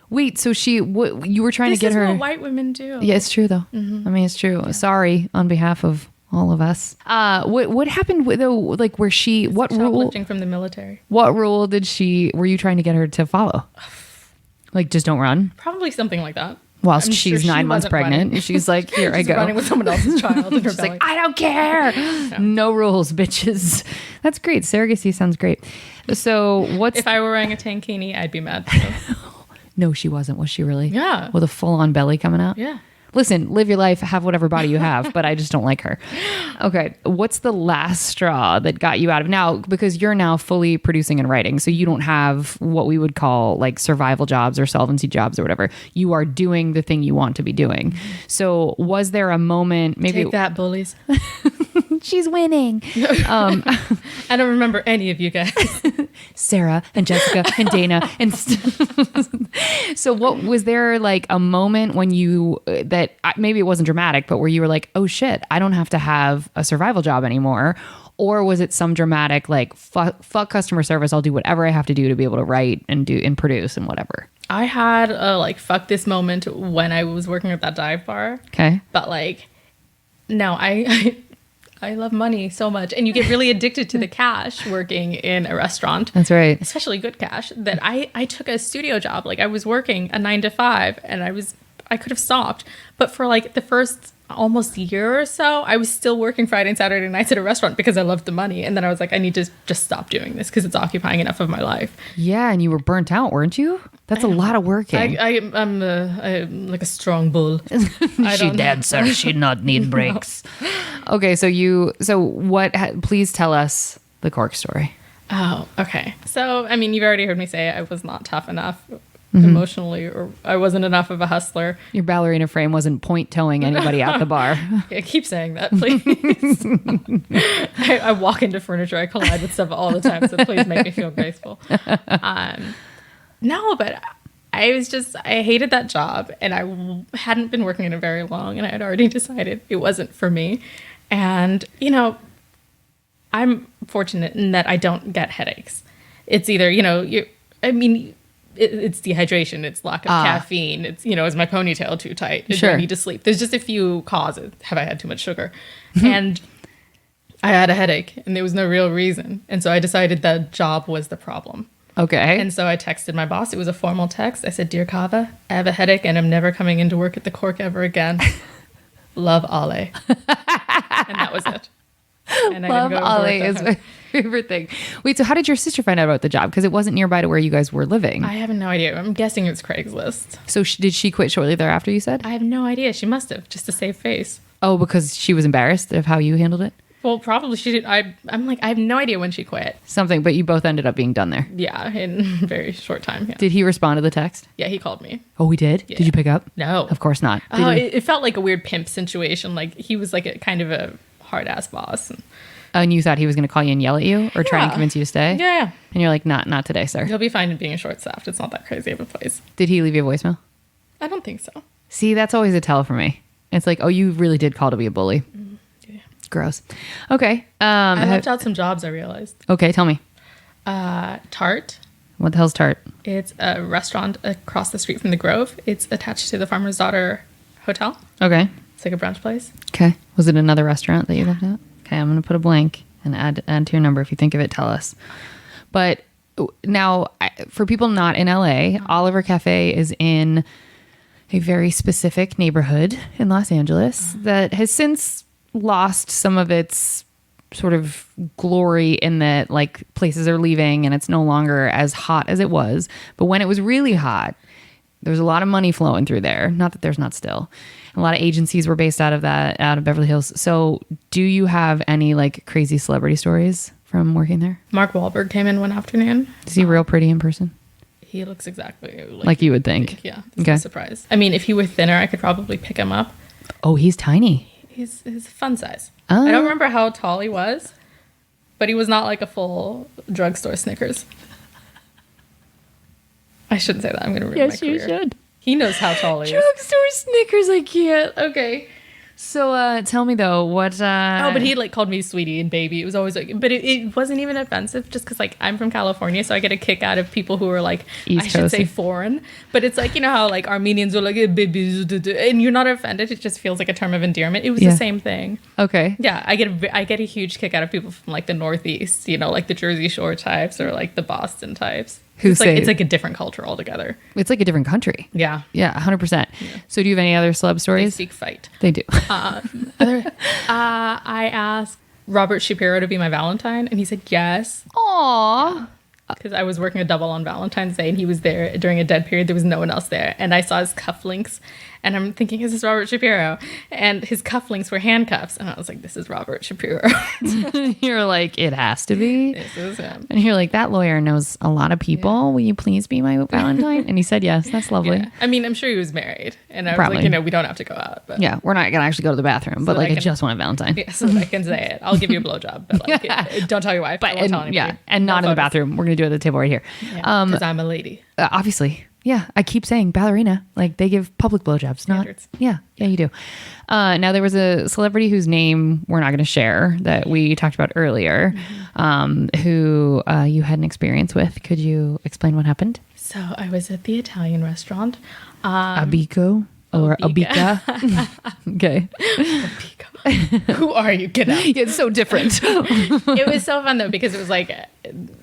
Wait, so you were trying to get her. This is what white women do. Yeah, it's true though. Mm-hmm. I mean, it's true. Yeah. Sorry on behalf of all of us. What happened with though? Like, where she? What rule? Shoplifting from the military. What rule were you trying to get her to follow? Like, just don't run. Probably something like that. Whilst she's 9 months pregnant, running. She's like, "Here I go." Running with someone else's child. In her she's belly. like, "I don't care. No rules, bitches." That's great. Surrogacy sounds great. So, if I were wearing a tankini, I'd be mad. So. No, she wasn't. Was she really? Yeah. With a full-on belly coming out. Yeah. Listen, live your life, have whatever body you have, but I just don't like her. Okay. What's the last straw that got you out of now? Because you're now fully producing and writing. So you don't have what we would call like survival jobs or solvency jobs or whatever. You are doing the thing you want to be doing. So was there a moment, maybe Take that, bullies. she's winning. I don't remember any of you guys. Sarah and Jessica and Dana and so what was there like a moment when you that maybe it wasn't dramatic, but where you were like, oh shit, I don't have to have a survival job anymore? Or was it some dramatic like fuck customer service, I'll do whatever I have to do to be able to write and do and produce and whatever? I had a like fuck this moment when I was working at that dive bar. Okay. But like, no, I love money so much. And you get really addicted to the cash working in a restaurant. That's right. Especially good cash. That I took a studio job. Like I was working a 9 to 5 and I could have stopped. But for like the first almost year or so, I was still working Friday and Saturday nights at a restaurant because I loved the money. And then I was like, I need to just stop doing this because it's occupying enough of my life. Yeah. And you were burnt out, weren't you? That's a lot of working. I'm like a strong bull. She dancer. She not need breaks. No. Okay. Please tell us the cork story. Oh, okay. So, I mean, you've already heard me say I was not tough enough emotionally, or I wasn't enough of a hustler. Your ballerina frame wasn't point toeing anybody at the bar. I keep saying that, please. I walk into furniture, I collide with stuff all the time, so please make me feel graceful. No, but I hated that job, and I hadn't been working in it very long, and I had already decided it wasn't for me. And, you know, I'm fortunate in that I don't get headaches. It's either, it's dehydration, it's lack of caffeine, it's, is my ponytail too tight? Do I need to sleep? There's just a few causes. Have I had too much sugar? And I had a headache, and there was no real reason. And so I decided that job was the problem. Okay. And so I texted my boss. It was a formal text. I said, "Dear Kava, I have a headache and I'm never coming into work at the Cork ever again. Love, Ale." And that was it. And Love, Ale is my favorite thing. Wait, so how did your sister find out about the job? Because it wasn't nearby to where you guys were living. I have no idea. I'm guessing it's Craigslist. So did she quit shortly thereafter, you said? I have no idea. She must have, just to save face. Oh, because she was embarrassed of how you handled it? Well, probably she did. I'm like, I have no idea when she quit. Something, but you both ended up being done there. Yeah, in a very short time. Yeah. Did he respond to the text? Yeah, he called me. Oh, he did? Yeah. Did you pick up? No. Of course not. Oh, it felt like a weird pimp situation. Like he was like a kind of a hard ass boss. And you thought he was going to call you and yell at you or try and convince you to stay? Yeah. And you're like, not today, sir. He'll be fine in being short-staffed. It's not that crazy of a place. Did he leave you a voicemail? I don't think so. See, that's always a tell for me. It's like, oh, you really did call to be a bully. Yeah. Gross. Okay. I left out some jobs, I realized. Okay, tell me. Tart. What the hell's Tart? It's a restaurant across the street from the Grove. It's attached to the Farmer's Daughter Hotel. Okay. It's like a brunch place. Okay. Was it another restaurant that you left out? Okay, I'm going to put a blank and add to your number. If you think of it, tell us. But now, for people not in LA, Oliver Cafe is in a very specific neighborhood in Los Angeles that has since lost some of its sort of glory in that like places are leaving and it's no longer as hot as it was. But when it was really hot, there was a lot of money flowing through there. Not that there's not still. A lot of agencies were based out of Beverly Hills. So do you have any like crazy celebrity stories from working there? Mark Wahlberg came in one afternoon. Is he real pretty in person? He looks exactly like you would think. Yeah. It's no surprise. I mean, if he were thinner, I could probably pick him up. Oh, he's tiny. He's fun size. Oh. I don't remember how tall he was, but he was not like a full drugstore Snickers. I shouldn't say that. I'm going to ruin my career. Yes, you should. He knows how tall he is. Drugstore Snickers, I can't. Okay. So tell me though, what... Oh, but he like called me sweetie and baby. It was always like... But it wasn't even offensive just because like I'm from California, so I get a kick out of people who are like, East Coast. Should say foreign. But it's like, you know how like Armenians are like, baby, and you're not offended. It just feels like a term of endearment. It was the same thing. Okay. Yeah, I get a huge kick out of people from like the Northeast, like the Jersey Shore types or like the Boston types. It's like a different culture altogether. It's like a different country. Yeah. Yeah, 100%. Yeah. So do you have any other celeb stories? They speak fight. They do. I asked Robert Shapiro to be my Valentine, and he said yes. Aww. Because I was working a double on Valentine's Day, and he was there during a dead period. There was no one else there. And I saw his cufflinks, And I'm thinking, is this Robert Shapiro? And his cufflinks were handcuffs. And I was like, this is Robert Shapiro. You're like, it has to be. This is him. And you're like, that lawyer knows a lot of people. Will you please be my Valentine? And he said yes. That's lovely. Yeah. I mean, I'm sure he was married. And I was Probably. like, we don't have to go out. But Yeah, we're not going to actually go to the bathroom, but that like, I I can- just want a Valentine. yeah, so that I can say it. I'll give you a blowjob. But like, don't tell your wife. I won't tell anybody. and not No in the photos. bathroom. We're going to do it at the table right here. Because I'm a lady. Obviously. Yeah, I keep saying ballerina. Like they give public blowjobs. Not Standards. yeah, you do. Now there was a celebrity whose name we're not going to share that we talked about earlier, who you had an experience with. Could you explain what happened? So I was at the Italian restaurant. Abico or Obica. Abica? Okay, Who are you? Get out. it's so different. It was so fun though because it was like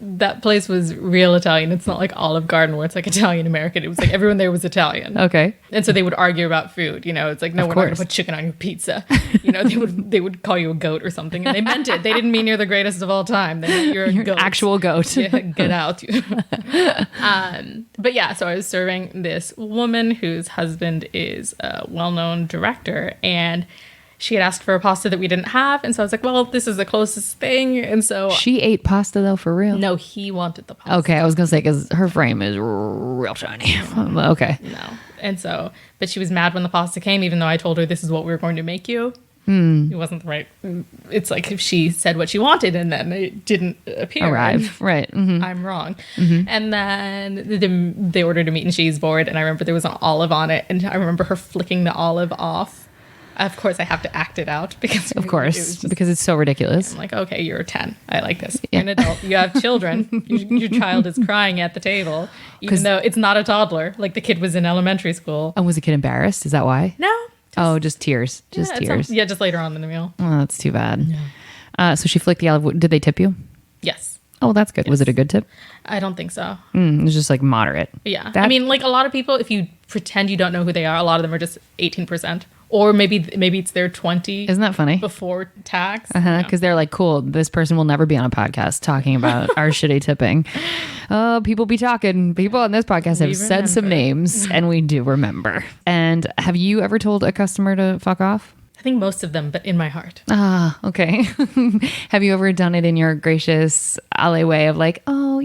that place was real Italian. It's not like Olive Garden where it's like Italian American. It was like everyone there was Italian. Okay, And so they would argue about food. It's like, no, we're not going course. to put chicken on your pizza. They would call you a goat or something, and they meant it. They didn't mean you're the greatest of all time. They meant you're a You're an goat. actual goat. Yeah, get out. But yeah, so I was serving this woman whose husband is a well-known director, and she had asked for a pasta that we didn't have, and so I was like, well, this is the closest thing, and so She ate pasta though, for real. no, he wanted the pasta. Okay, I was gonna say because her frame is real tiny. Okay. No. And so, but she was mad when the pasta came, even though I told her this is what we were going to make you. It wasn't the right. It's like if she said what she wanted and then it didn't appear. Arrive. Right. Mhm. I'm wrong. And then they ordered a meat and cheese board, and I remember there was an olive on it, and I remember her flicking the olive off. Of course, I have to act it out because Of it course, was just, because it's so ridiculous. I'm like, okay, you're 10. I like this. Yeah. You're an adult. You have children. Your child is crying at the table, 'Cause- even though it's not a toddler. Like the kid was in elementary school. And was the kid embarrassed? Is that why? No. Just tears. Just it's tears. just later on in the meal. Oh, that's too bad. So she flicked the olive. Did they tip you? Yes. Oh, that's good. Was it a good tip? I don't think so. It was just like moderate. Yeah. That- I mean, like a lot of people, if you pretend you don't know who they are, a lot of them are just 18%. Or maybe it's their 20 Isn't that funny? before tax. Because they're like, cool, this person will never be on a podcast talking about our shitty tipping. People be talking. People on this podcast have said some names, and we do remember. And have you ever told a customer to fuck off? I think most of them, but in my heart. Ah, okay. Have you ever done it in your gracious LA way of like, oh,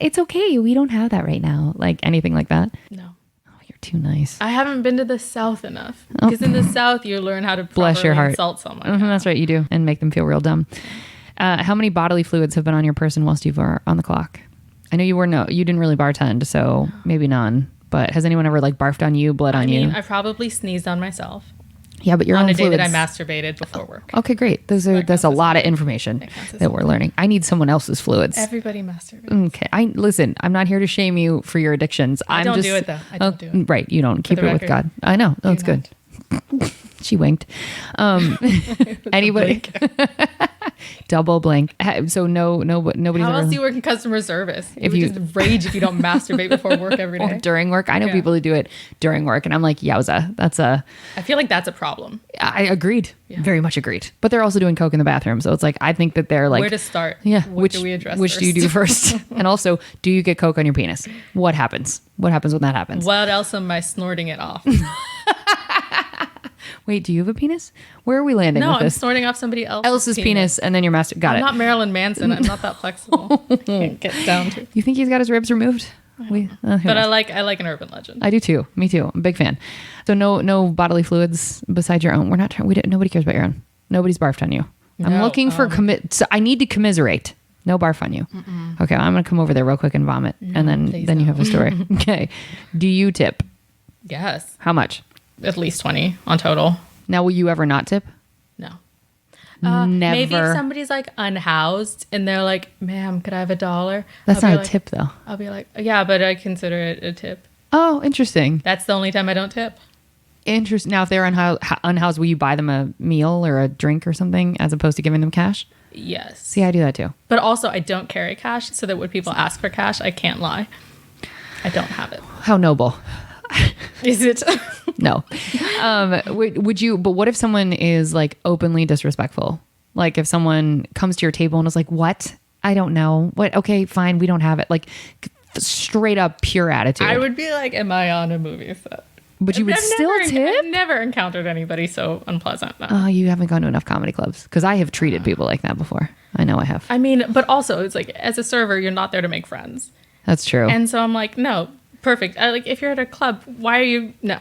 it's okay. We don't have that right now. Like anything like that? No. Oh, you're too nice. I haven't been to the South enough. Because in the South, you learn how to Bless your properly heart. insult someone. Mhm, that's right. You do. And make them feel real dumb. How many bodily fluids have been on your person whilst you were on the clock? I know you didn't really bartend, so maybe none. But has anyone ever like barfed on you, bled on you? I probably sneezed on myself Yeah, but your on own a day fluids. that I masturbated before work. Okay, great. That's a lot of information that we're learning. I need someone else's fluids. Everybody masturbates. Okay. Listen, I'm not here to shame you for your addictions. I don't do it, though. I don't do it. Right. You don't. Keep the it with record. God. I know. That's good. She winked. Anybody? Double blank. So nobody's How ever. else do you work in customer service? If You you- would just rage if you don't masturbate before work every or day. during work. I know Yeah. people who do it during work, and I'm like, yowza. I feel like that's a problem. I agreed. Very much agreed. But they're also doing coke in the bathroom, so it's like I think that they're like, Where to start? yeah. What do we address Which do you do first? first? And also, do you get coke on your penis? What happens? What happens when that happens? What else am I snorting it off? Wait, do you have a penis? Where are we landing No, with I'm this? snorting off somebody Else's penis, and then your master. Got I'm it. not Marilyn Manson. I'm not that flexible. Can't get down to. You think he's got his ribs removed? Who But knows? I like an urban legend. I do too. Me too. I'm a big fan. So no bodily fluids besides your own. We're not trying. Nobody cares about your own. Nobody's barfed on you. I'm No, looking for commit. So I need to commiserate. No barf on you. Okay, I'm gonna come over there real quick and vomit, and then please you don't. have a story. Okay. Do you tip? Yes, How much? at least 20 on total. Now, will you ever not tip? No. Never. Maybe if somebody's like unhoused and they're like, "Ma'am, could I have $1?" That's I'll be not a like- tip, though. I'll be like, "Yeah, but I consider it a tip." Oh, interesting. That's the only time I don't tip. Interesting. Now, if they're unhoused, will you buy them a meal or a drink or something as opposed to giving them cash? Yes. See, I do that too. But also, I don't carry cash, so that when people ask for cash, I can't lie. I don't have it. How noble. Is it? No. Would you, but what if someone is like openly disrespectful? Like if someone comes to your table and is like, what? I don't know. What? Okay, fine. We don't have it. Like straight up pure attitude. I would be like, "Am I on a movie set?" But you would I've tip? never encountered anybody so unpleasant. No. Oh, you haven't gone to enough comedy clubs because I have treated people like that before. I know I have. I mean, but also it's like as a server, you're not there to make friends. That's true. And so I'm like, no, perfect. Like if you're at a club, why are you? No.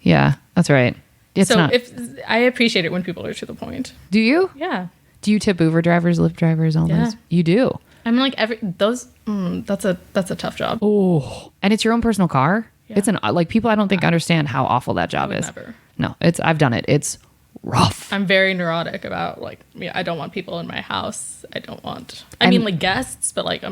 Yeah, that's right. It's so not. if I appreciate it when people are to the point. Do you? Yeah. Do you tip Uber drivers, Lyft drivers, all Yeah. those? You do. I'm like those. That's a tough job. Oh, and it's your own personal car. Yeah. It's like people I don't think understand how awful that job would is. never. No, I've done it. It's rough. I'm very neurotic about like I don't want people in my house. I don't want. I And- mean like guests, but like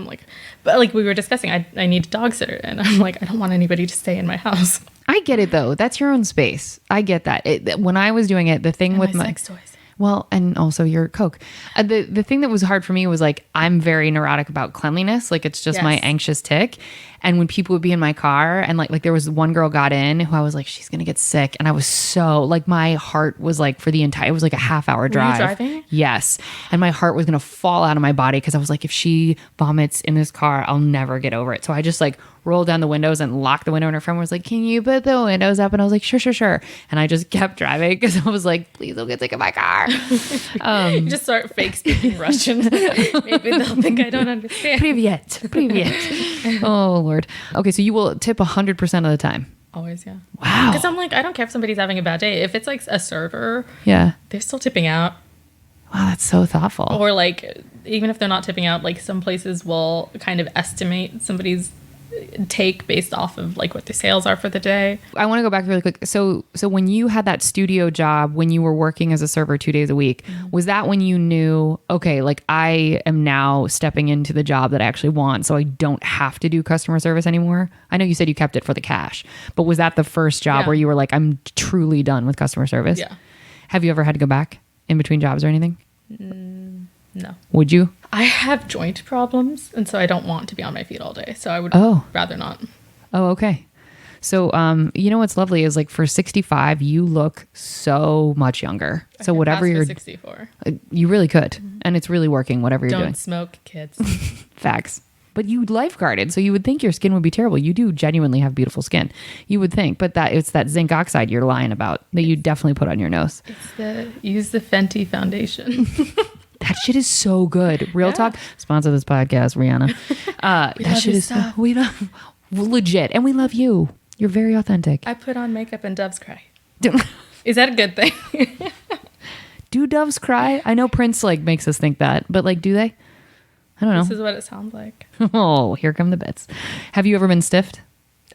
we were discussing. I need a dog sitter, and I'm like I don't want anybody to stay in my house. I get it though. That's your own space. I get that. When I was doing it, the thing with my sex toys. well, and also your Coke. The thing that was hard for me was like I'm very neurotic about cleanliness. Like it's just my Yes. anxious tick. And when people would be in my car and like there was one girl got in who I was like she's gonna get sick, and I was so like my heart was like for the entire it was like a half-hour drive. driving? Yes, and my heart was gonna fall out of my body because I was like if she vomits in this car, I'll never get over it. So I just like rolled down the windows and locked the window, and her friend was like, can you put the windows up? And I was like, sure. And I just kept driving because I was like, please don't get sick in my car. You just start fake speaking Russian. Maybe they'll think I don't understand. Привет. Oh, Lord. Okay, so you will tip 100% of the time. Always, yeah. Wow. Because I'm like, I don't care if somebody's having a bad day. If it's like a server, Yeah. they're still tipping out. Wow, that's so thoughtful. Or like, even if they're not tipping out, like some places will kind of estimate somebody's take based off of like what their sales are for the day. I want to go back really quick. So when you had that studio job, when you were working as a server 2 days a week, was that when you knew, okay, like I am now stepping into the job that I actually want, so I don't have to do customer service anymore? I know you said you kept it for the cash, but was that the first job Yeah. where you were like, I'm truly done with customer service? Yeah. Have you ever had to go back in between jobs or anything? No. Would you? I have joint problems, and so I don't want to be on my feet all day. So I would Oh. rather not. Oh, okay. So, you know what's lovely is like for 65, you look so much younger. I So could whatever pass for you're, 64. you really could, and it's really working. Whatever you're Don't doing, smoke, kids. facts. But you lifeguarded, so you would think your skin would be terrible. You do genuinely have beautiful skin. You would think, but that it's that zinc oxide you're lying about that you definitely put on your nose. Use the Fenty foundation. That shit is so good. Real talk. Sponsor this podcast, Rihanna. That love shit your is stuff. we love legit, and we love you. You're very authentic. I put on makeup and doves cry. Do, Is that a good thing? do doves cry? I know Prince like makes us think that, but like, do they? I don't know. This is what it sounds like. Oh, here come the bits. Have you ever been stiffed?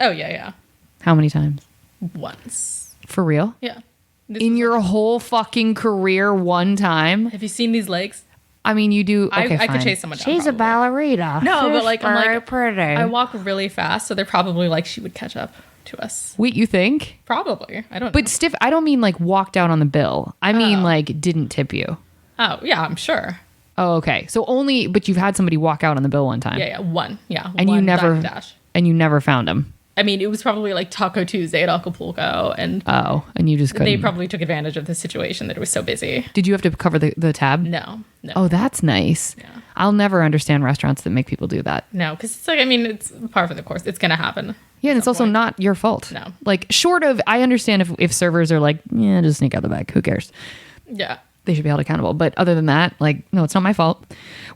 Oh, yeah. How many times? Once. For real? Yeah. This In is- your whole fucking career, one time? Have you seen these legs? I mean, you do. Okay, I could fine. chase someone down. She's a probably. ballerina. No, but She's like, I'm very like, pretty. I walk really fast, so they're probably like, she would catch up to us. Wait, you think? Probably. I don't know. But stiff, I don't mean like walked out on the bill. I mean Oh. like didn't tip you. Oh, yeah, I'm sure. Oh, okay. So only, but you've had somebody walk out on the bill one time. Yeah, one. Yeah. And one you never, dive dash. and you never found him. I mean, it was probably like Taco Tuesday at Acapulco, and Oh, and you just couldn't. they probably took advantage of the situation that it was so busy. Did you have to cover the tab? No. Oh, that's nice. Yeah. I'll never understand restaurants that make people do that. No, because it's like, I mean, it's par for the course. It's going to happen. Yeah, and at it's some also point. not your fault. No. Like, short of, I understand if servers are like, yeah, just sneak out the back. Who cares? Yeah. They should be held accountable. But other than that, like, no, it's not my fault.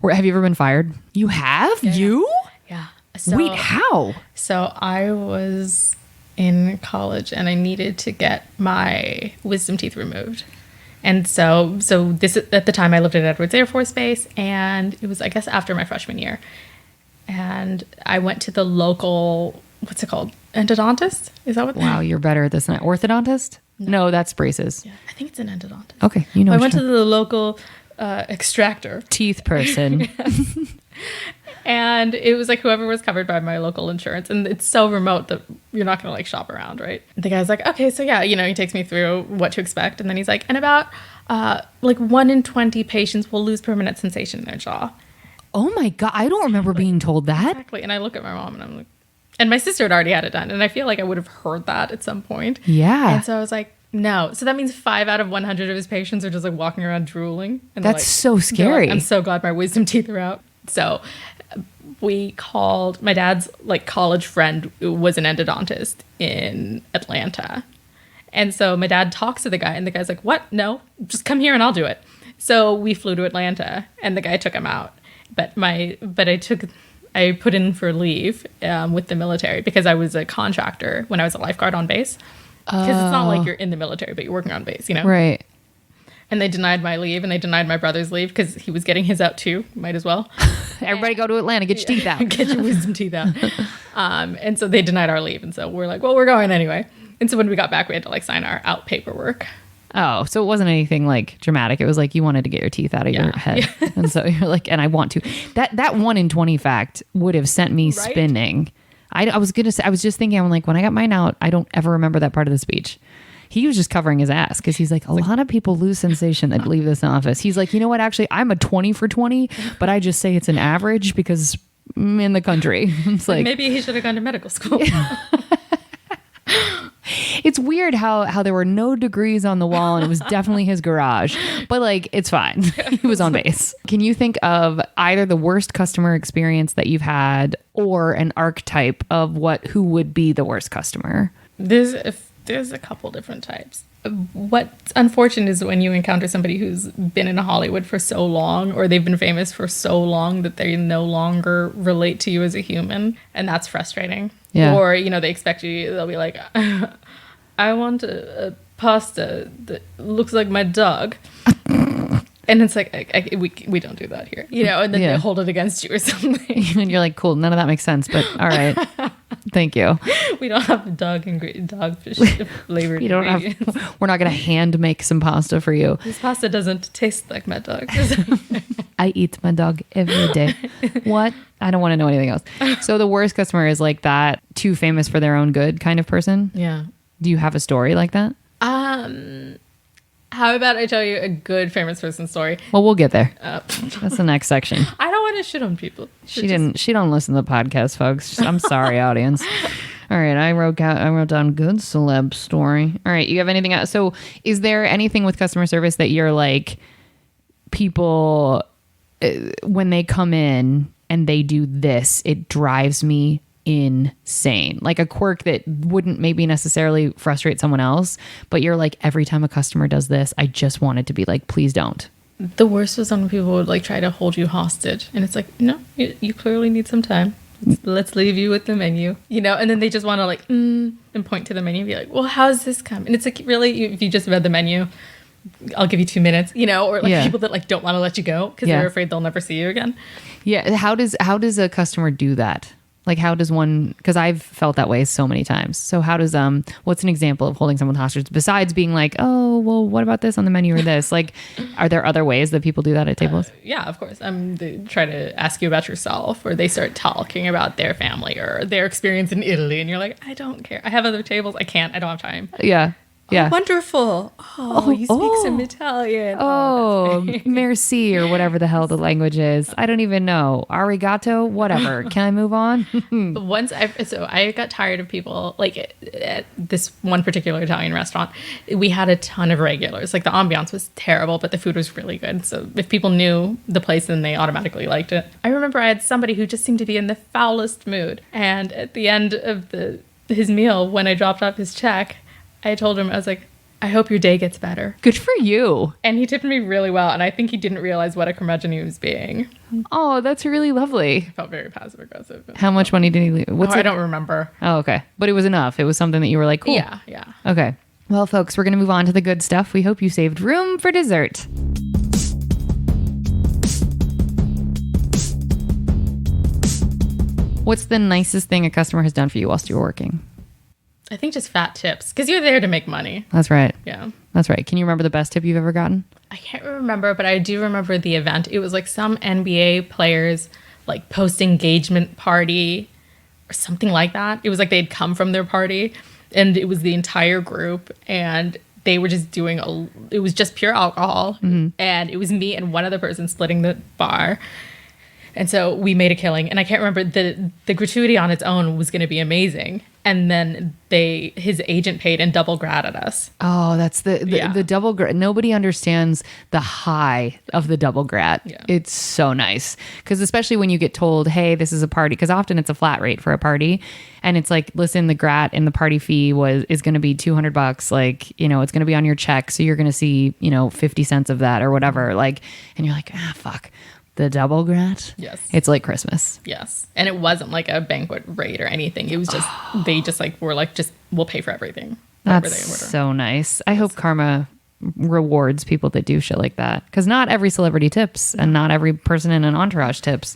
Or have you ever been fired? You have? You? Yeah. So, Wait, how? So I was in college and I needed to get my wisdom teeth removed. And so this at the time I lived at Edwards Air Force Base, and it was, I guess, after my freshman year. And I went to the local, what's it called? Endodontist? Is that what? Wow, you're better at this than orthodontist? No, that's braces. Yeah, I think it's an endodontist. Okay, you know. I what went to you're- the local extractor, teeth person. and it was like whoever was covered by my local insurance, and it's so remote that you're not gonna like shop around, right? The guy's like, okay, so yeah, he takes me through what to expect, and then he's like, and about like 1 in 20 patients will lose permanent sensation in their jaw. Oh my God, I don't remember being told that. Exactly. And I look at my mom and I'm like, and my sister had already had it done, and I feel like I would have heard that at some point. Yeah. And so I was like, no. So that means 5 out of 100 of his patients are just like walking around drooling. And That's so scary. I'm so glad my wisdom teeth are out. So we called my dad's like college friend, who was an endodontist in Atlanta. And so my dad talks to the guy, and the guy's like, what? No, just come here and I'll do it. So we flew to Atlanta, and the guy took him out. But I put in for leave with the military because I was a contractor when I was a lifeguard on base. Because it's not like you're in the military, but you're working on base, you know? Right. And they denied my leave, and they denied my brother's leave because he was getting his out too. Might as well. Everybody go to Atlanta, get your teeth out. Get your wisdom teeth out. And so they denied our leave. And so we're like, well, we're going anyway. And so when we got back, we had to like sign our out paperwork. Oh, so it wasn't anything like dramatic. It was like you wanted to get your teeth out of your head. Yeah. And so you're like, and I want to. That 1 in 20 fact would have sent me spinning. I was just thinking, I'm like, when I got mine out, I don't ever remember that part of the speech. He was just covering his ass because he's like, a lot of people lose sensation that leave this office. He's like, you know what? Actually, I'm a 20 for 20, but I just say it's an average because I'm in the country. It's like maybe he should have gone to medical school. It's weird how there were no degrees on the wall and it was definitely his garage, but like, it's fine. He was on base. Can you think of either the worst customer experience that you've had or an archetype of who would be the worst customer? There's a couple different types. What's unfortunate is when you encounter somebody who's been in Hollywood for so long, or they've been famous for so long that they no longer relate to you as a human, and that's frustrating. Yeah. Or, they expect you, they'll be like, I want a pasta that looks like my dog. And it's like, we don't do that here, and then they hold it against you or something. And you're like, cool, none of that makes sense, but all right. Thank you. We don't have dogfish flavored ingredients. We're not going to hand make some pasta for you. This pasta doesn't taste like my dog. I eat my dog every day. What? I don't want to know anything else. So the worst customer is like that too famous for their own good kind of person? Yeah. Do you have a story like that? How about I tell you a good famous person story? Well, we'll get there. That's the next section. I don't want to shit on people. She don't listen to the podcast, folks. I'm sorry, audience. All right, I wrote down good celeb story. All right, you have anything else? So is there anything with customer service that you're like, people, when they come in and they do this, it drives me insane? Like a quirk that wouldn't maybe necessarily frustrate someone else, but you're like, every time a customer does this, I just want it to be like, please don't. The worst was when people would like try to hold you hostage, and it's like, no, you clearly need some time. Let's leave you with the menu, and then they just want to like and point to the menu and be like, well, how's this come? And it's like, really, if you just read the menu, I'll give you 2 minutes, or like people that like don't want to let you go because they're afraid they'll never see you again. Yeah. How does a customer do that? Like, how does one, because I've felt that way so many times. So how does, what's an example of holding someone hostage besides being like, oh, well, what about this on the menu or this? Like, are there other ways that people do that at tables? Yeah, of course. They try to ask you about yourself, or they start talking about their family or their experience in Italy. And you're like, I don't care. I have other tables. I can't. I don't have time. Yeah. Yeah. Oh, wonderful. You speak some Italian. Merci, or whatever the hell the language is. I don't even know. Arigato, whatever. Can I move on? I got tired of people, like at this one particular Italian restaurant, we had a ton of regulars. Like the ambiance was terrible, but the food was really good. So if people knew the place, then they automatically liked it. I remember I had somebody who just seemed to be in the foulest mood. And at the end of his meal, when I dropped off his check, I told him, I was like, I hope your day gets better. Good for you. And he tipped me really well. And I think he didn't realize what a curmudgeon he was being. Oh, that's really lovely. I felt very passive aggressive. How much money did he leave? I don't remember. Oh, okay. But it was enough. It was something that you were like, cool. Yeah. Okay. Well, folks, we're going to move on to the good stuff. We hope you saved room for dessert. What's the nicest thing a customer has done for you whilst you were working? I think just fat tips, because you're there to make money. That's right. Yeah. That's right. Can you remember the best tip you've ever gotten? I can't remember, but I do remember the event. It was like some NBA players like post-engagement party or something like that. It was like they'd come from their party, and it was the entire group, and they were just it was just pure alcohol. Mm-hmm. And it was me and one other person splitting the bar. And so we made a killing, and I can't remember, the gratuity on its own was going to be amazing. And then his agent paid and double gratted us. Oh, that's the double grat. Nobody understands the high of the double grat. Yeah. It's so nice. Because especially when you get told, hey, this is a party, because often it's a flat rate for a party. And it's like, listen, the grat and the party fee is going to be $200. Like, you know, it's going to be on your check. So you're going to see, 50 cents of that or whatever. Like, and you're like, fuck. The double grat? Yes. It's like Christmas. Yes. And it wasn't like a banquet rate or anything. It was just, they just like, were like, just, we'll pay for everything. That's so nice. I hope karma rewards people that do shit like that. Because not every celebrity tips and not every person in an entourage tips.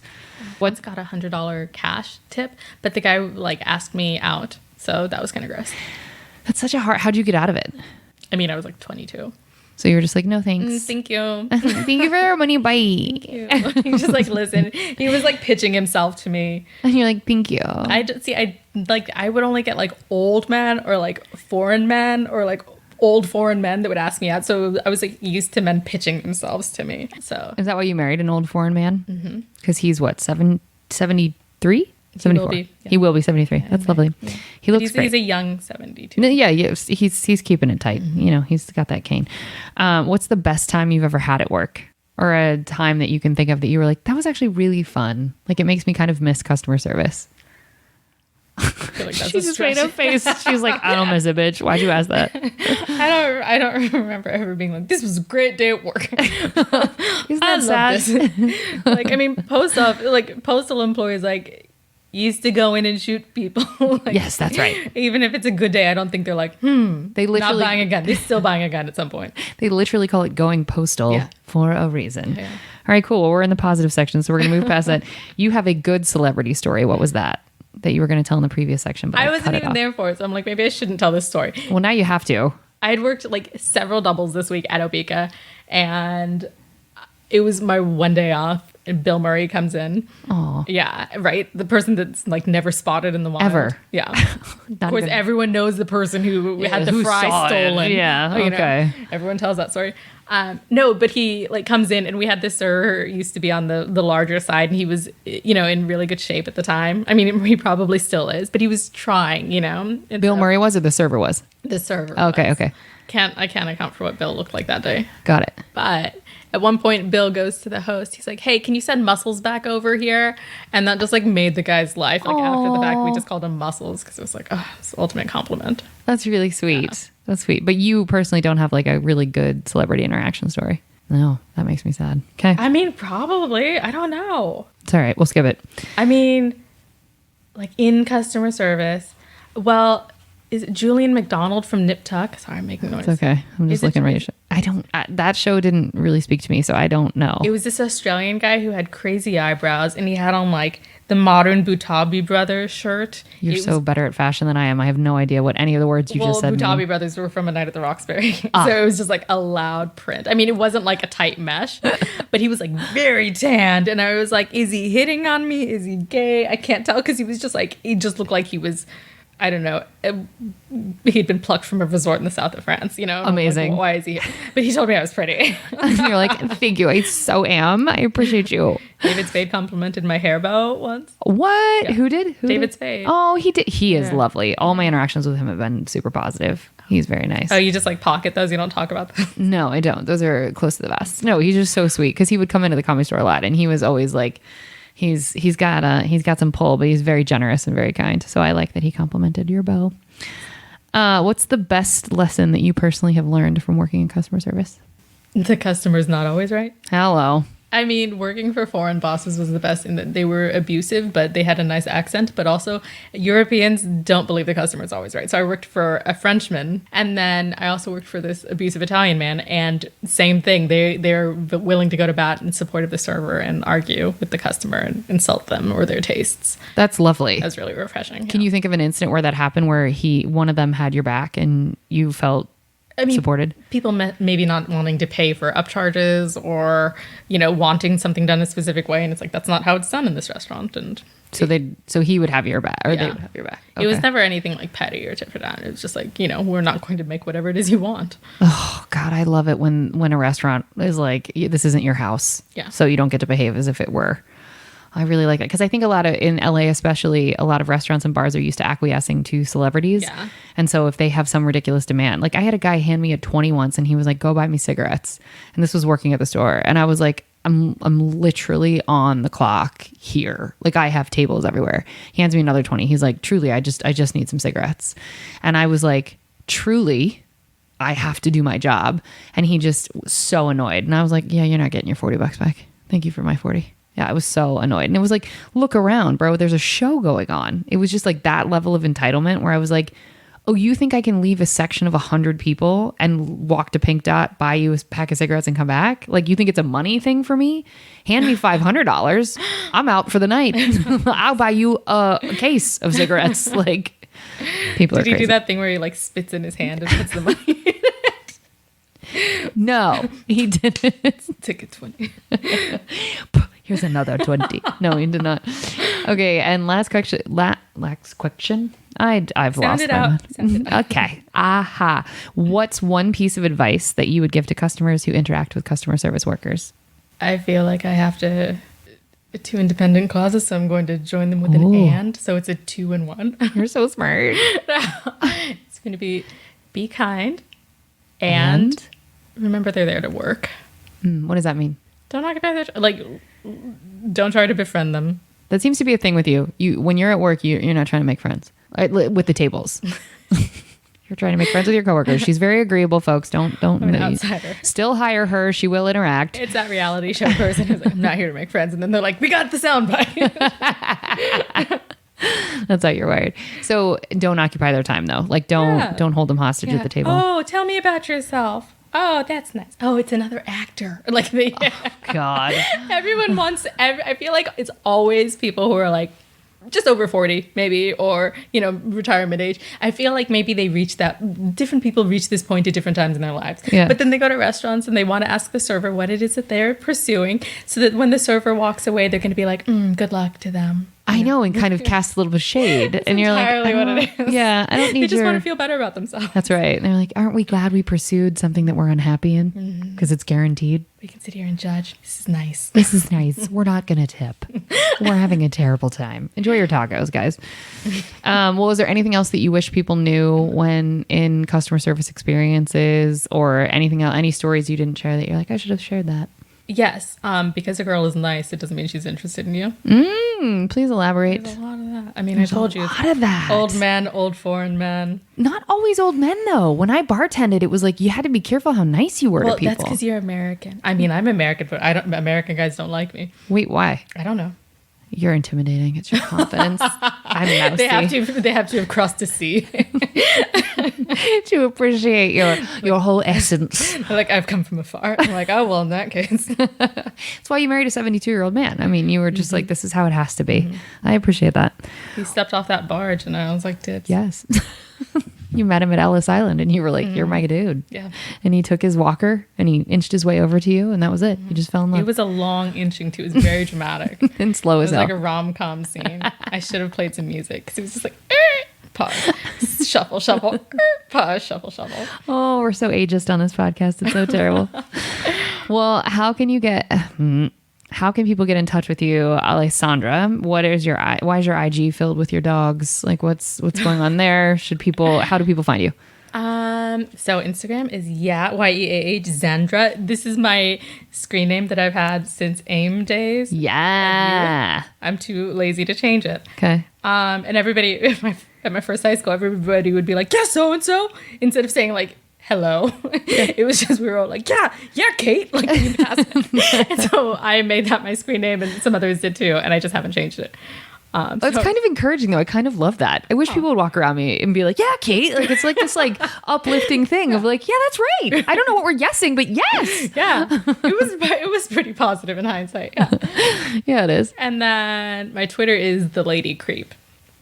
Once got $100 cash tip, but the guy like asked me out. So that was kind of gross. That's such a how'd you get out of it? I mean, I was like 22. So you were just like, no, thanks. Thank you. Thank you for your money. Bye. He was just like, listen, he was like pitching himself to me. And you're like, thank you. I would only get like old men or like foreign men or like old foreign men that would ask me out. So I was like used to men pitching themselves to me. So is that why you married an old foreign man? Because he's what, 73? 74. He will be 73. Yeah, that's lovely. Yeah. He looks great. He's a young 72. No, yeah, he's keeping it tight. He's got that cane. What's the best time you've ever had at work? Or a time that you can think of that you were like, that was actually really fun. Like, it makes me kind of miss customer service. I feel like that's she just made a face. She's like, I don't miss it, bitch. Why'd you ask that? I don't remember ever being like, this was a great day at work. Isn't that sad? Like, I mean, postal employees, like, used to go in and shoot people. Like, yes, that's right. Even if it's a good day, I don't think they're like, they literally not buying a gun. They're still buying a gun at some point. They literally call it going postal for a reason. Yeah. All right, cool. Well, we're in the positive section, so we're going to move past that. You have a good celebrity story. What was that you were going to tell in the previous section? But I wasn't even there for it, so I'm like, maybe I shouldn't tell this story. Well, now you have to. I had worked like several doubles this week at Opeka, and it was my one day off. And Bill Murray comes in. Oh, yeah, right. The person that's like never spotted in the wild. Ever. Yeah. Of course, everyone knows the person who had the fry stolen. Yeah. Okay. Everyone tells that story. No, but he like comes in, and we had this server used to be on the larger side, and he was in really good shape at the time. I mean, he probably still is, but he was trying. And Bill Murray was, or the server was? The server. Okay. Was. Okay. I can't account for what Bill looked like that day. Got it. But at one point, Bill goes to the host. He's like, hey, can you send Muscles back over here? And that just like made the guy's life. Like after the fact, we just called him Muscles because it was like, oh, it's the ultimate compliment. That's really sweet. Yeah. That's sweet. But you personally don't have like a really good celebrity interaction story. No, that makes me sad. Okay. I mean, probably. I don't know. It's all right. We'll skip it. I mean, like in customer service, well, is it Julian McDonald from Nip Tuck? Sorry, I'm making noise. It's okay. I'm just looking right at that show didn't really speak to me, so I don't know. It was this Australian guy who had crazy eyebrows, and he had on like the modern Butabi Brothers shirt. You're so better at fashion than I am. I have no idea what any of the words you just said Butabi Brothers were from A Night at the Roxbury. So it was just like a loud print. I mean, it wasn't like a tight mesh, but he was like very tanned. And I was like, is he hitting on me? Is he gay? I can't tell because he just looked like he was, I don't know, he'd been plucked from a resort in the south of France, Amazing. Like, why is he? But he told me I was pretty. You're like, thank you. I so am. I appreciate you. David Spade complimented my hair bow once. What? Yeah. Who did? David Spade. Oh, he did. He is lovely. All my interactions with him have been super positive. He's very nice. Oh, you just like pocket those? You don't talk about them? No, I don't. Those are close to the vest. No, he's just so sweet because he would come into the Comedy Store a lot, and he was always like, He's got some pull, but he's very generous and very kind. So I like that he complimented your bow. What's the best lesson that you personally have learned from working in customer service? The customer's not always right. Hello. I mean, working for foreign bosses was the best in that they were abusive, but they had a nice accent. But also, Europeans don't believe the customer's always right. So I worked for a Frenchman, and then I also worked for this abusive Italian man. And same thing, they're willing to go to bat in support of the server and argue with the customer and insult them or their tastes. That's lovely. That's really refreshing. Can you think of an incident where that happened, where one of them had your back and you felt supported? People maybe not wanting to pay for upcharges or, wanting something done a specific way. And it's like, that's not how it's done in this restaurant. And so he would have your back, or they would have your back. Okay. It was never anything like petty or tit for tat. It was just like, we're not going to make whatever it is you want. Oh God, I love it when a restaurant is like, this isn't your house. Yeah. So you don't get to behave as if it were. I really like it because I think a lot of in LA, especially, a lot of restaurants and bars are used to acquiescing to celebrities. Yeah. And so if they have some ridiculous demand, like I had a guy hand me a 20 once and he was like, go buy me cigarettes. And this was working at the store. And I was like, I'm literally on the clock here. Like I have tables everywhere. He hands me another 20. He's like, truly, I just need some cigarettes. And I was like, truly, I have to do my job. And he just was so annoyed. And I was like, yeah, you're not getting your $40 back. Thank you for my 40. Yeah, I was so annoyed. And it was like, look around, bro. There's a show going on. It was just like that level of entitlement where I was like, oh, you think I can leave a section of 100 people and walk to Pink Dot, buy you a pack of cigarettes and come back? Like, you think it's a money thing for me? Hand me $500. I'm out for the night. I'll buy you a case of cigarettes. Like, people are crazy. Did he do that thing where he like spits in his hand and puts the money in it? No, he didn't. Take a 20. Here's another 20. No, he did not. Okay, and last question. Last question. I've lost it out. Sound it out. Okay. Aha. What's one piece of advice that you would give to customers who interact with customer service workers? I feel like I have two independent clauses, so I'm going to join them with an and. So it's a 2 in 1. You're so smart. It's going to be kind and remember they're there to work. What does that mean? Don't occupy don't try to befriend them. That seems to be a thing with you. When you're at work, you're not trying to make friends with the tables. You're trying to make friends with your coworkers. She's very agreeable, folks. Don't. I'm an outsider. Still hire her. She will interact. It's that reality show person who's like, I'm not here to make friends, and then they're like, we got the soundbite. That's how you're wired. So don't occupy their time though. Like don't hold them hostage at the table. Oh, tell me about yourself. Oh, that's nice. Oh, it's another actor. Like God. Everyone wants. I feel like it's always people who are like just over 40 maybe, or retirement age. I feel like maybe they reach different people reach this point at different times in their lives. Yeah. But then they go to restaurants and they want to ask the server what it is that they're pursuing, so that when the server walks away, they're going to be like, good luck to them. I know, and kind of cast a little bit of shade. And you're like, entirely what it is. Yeah, I don't need They just want to feel better about themselves. That's right. And they're like, aren't we glad we pursued something that we're unhappy in? Because it's guaranteed. We can sit here and judge. This is nice. This is nice. We're not going to tip. We're having a terrible time. Enjoy your tacos, guys. Well, is there anything else that you wish people knew when in customer service experiences, or anything else, any stories you didn't share that you're like, I should have shared that? Yes. Because a girl is nice, it doesn't mean she's interested in you. Please elaborate. There's a lot of that. I mean, I told you. A lot of that. Old men, old foreign men. Not always old men, though. When I bartended, it was like you had to be careful how nice you were to people. Well, that's because you're American. I mean, I'm American, but American guys don't like me. Wait, why? I don't know. You're intimidating. It's your confidence. I'm mousy. They have to have crossed a sea to appreciate your whole essence. Like, I've come from afar. I'm like, oh well, in that case. That's why you married a 72-year-old man. I mean, you were just like, this is how it has to be. I appreciate that. He stepped off that barge, and I was like, "Tits." Yes. You met him at Ellis Island, and you were like, you're my dude. Yeah. And he took his walker, and he inched his way over to you, and that was it. You just fell in love. It was a long inching, too. It was very dramatic. And slow as hell. It was like a rom-com scene. I should have played some music, because it was just like, pause, shuffle, shuffle, pause, shuffle, shuffle. Oh, we're so ageist on this podcast. It's so terrible. Well, how can people get in touch with you, Alessandra? Why is your IG filled with your dogs? Like, what's going on there? How do people find you? So Instagram is YEAH Zandra. This is my screen name that I've had since AIM days. Yeah. I'm too lazy to change it. Okay. And everybody at my first high school, everybody would be like, yeah, so and so, instead of saying like, hello. It was just, we were all like, yeah, Kate. Like, you pass it. And so I made that my screen name, and some others did too, and I just haven't changed it. It's kind of encouraging though. I kind of love that. I wish people would walk around me and be like, yeah, Kate. Like, it's like this like uplifting thing of like, yeah, that's right. I don't know what we're guessing, but yes. Yeah. It was pretty positive in hindsight. Yeah. Yeah, it is. And then my Twitter is The Lady Creep.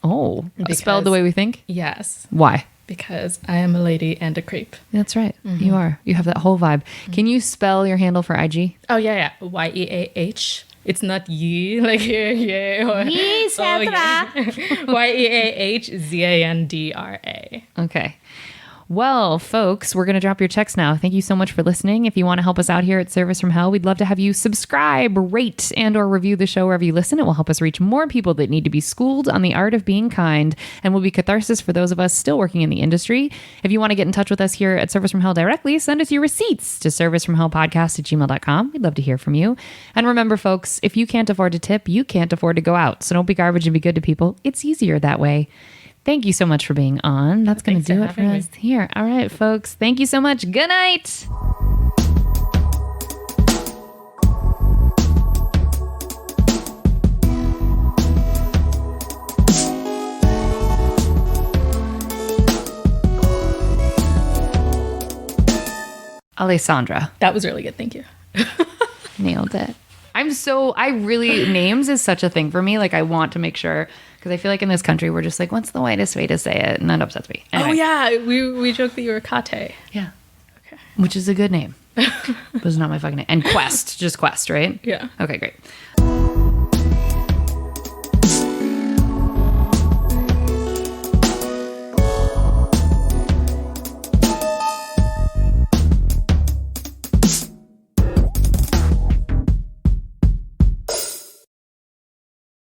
Oh, spelled the way we think? Yes. Why? Because I am a lady and a creep. That's right. You are. You have that whole vibe. Can you spell your handle for IG? Oh, yeah. YEAH. It's not ye, like yeah. Or, Ye, Sandra. YEAH ZANDRA. Okay. Well, folks, we're going to drop your checks now. Thank you so much for listening. If you want to help us out here at Service from Hell, we'd love to have you subscribe, rate, and or review the show wherever you listen. It will help us reach more people that need to be schooled on the art of being kind and will be catharsis for those of us still working in the industry. If you want to get in touch with us here at Service from Hell directly, send us your receipts to servicefromhellpodcast@gmail.com. We'd love to hear from you. And remember, folks, if you can't afford to tip, you can't afford to go out. So don't be garbage and be good to people. It's easier that way. Thank you so much for being on. That's going to do it for us here. All right, folks. Thank you so much. Good night. Alessandra. That was really good. Thank you. Nailed it. Names is such a thing for me. Like, I want to make sure, because I feel like in this country, we're just like, what's the whitest way to say it? And that upsets me. Anyway. Oh, yeah. We joked that you were Kate. Yeah. Okay. Which is a good name. But it's not my fucking name. And Quest. Just Quest, right? Yeah. Okay, great.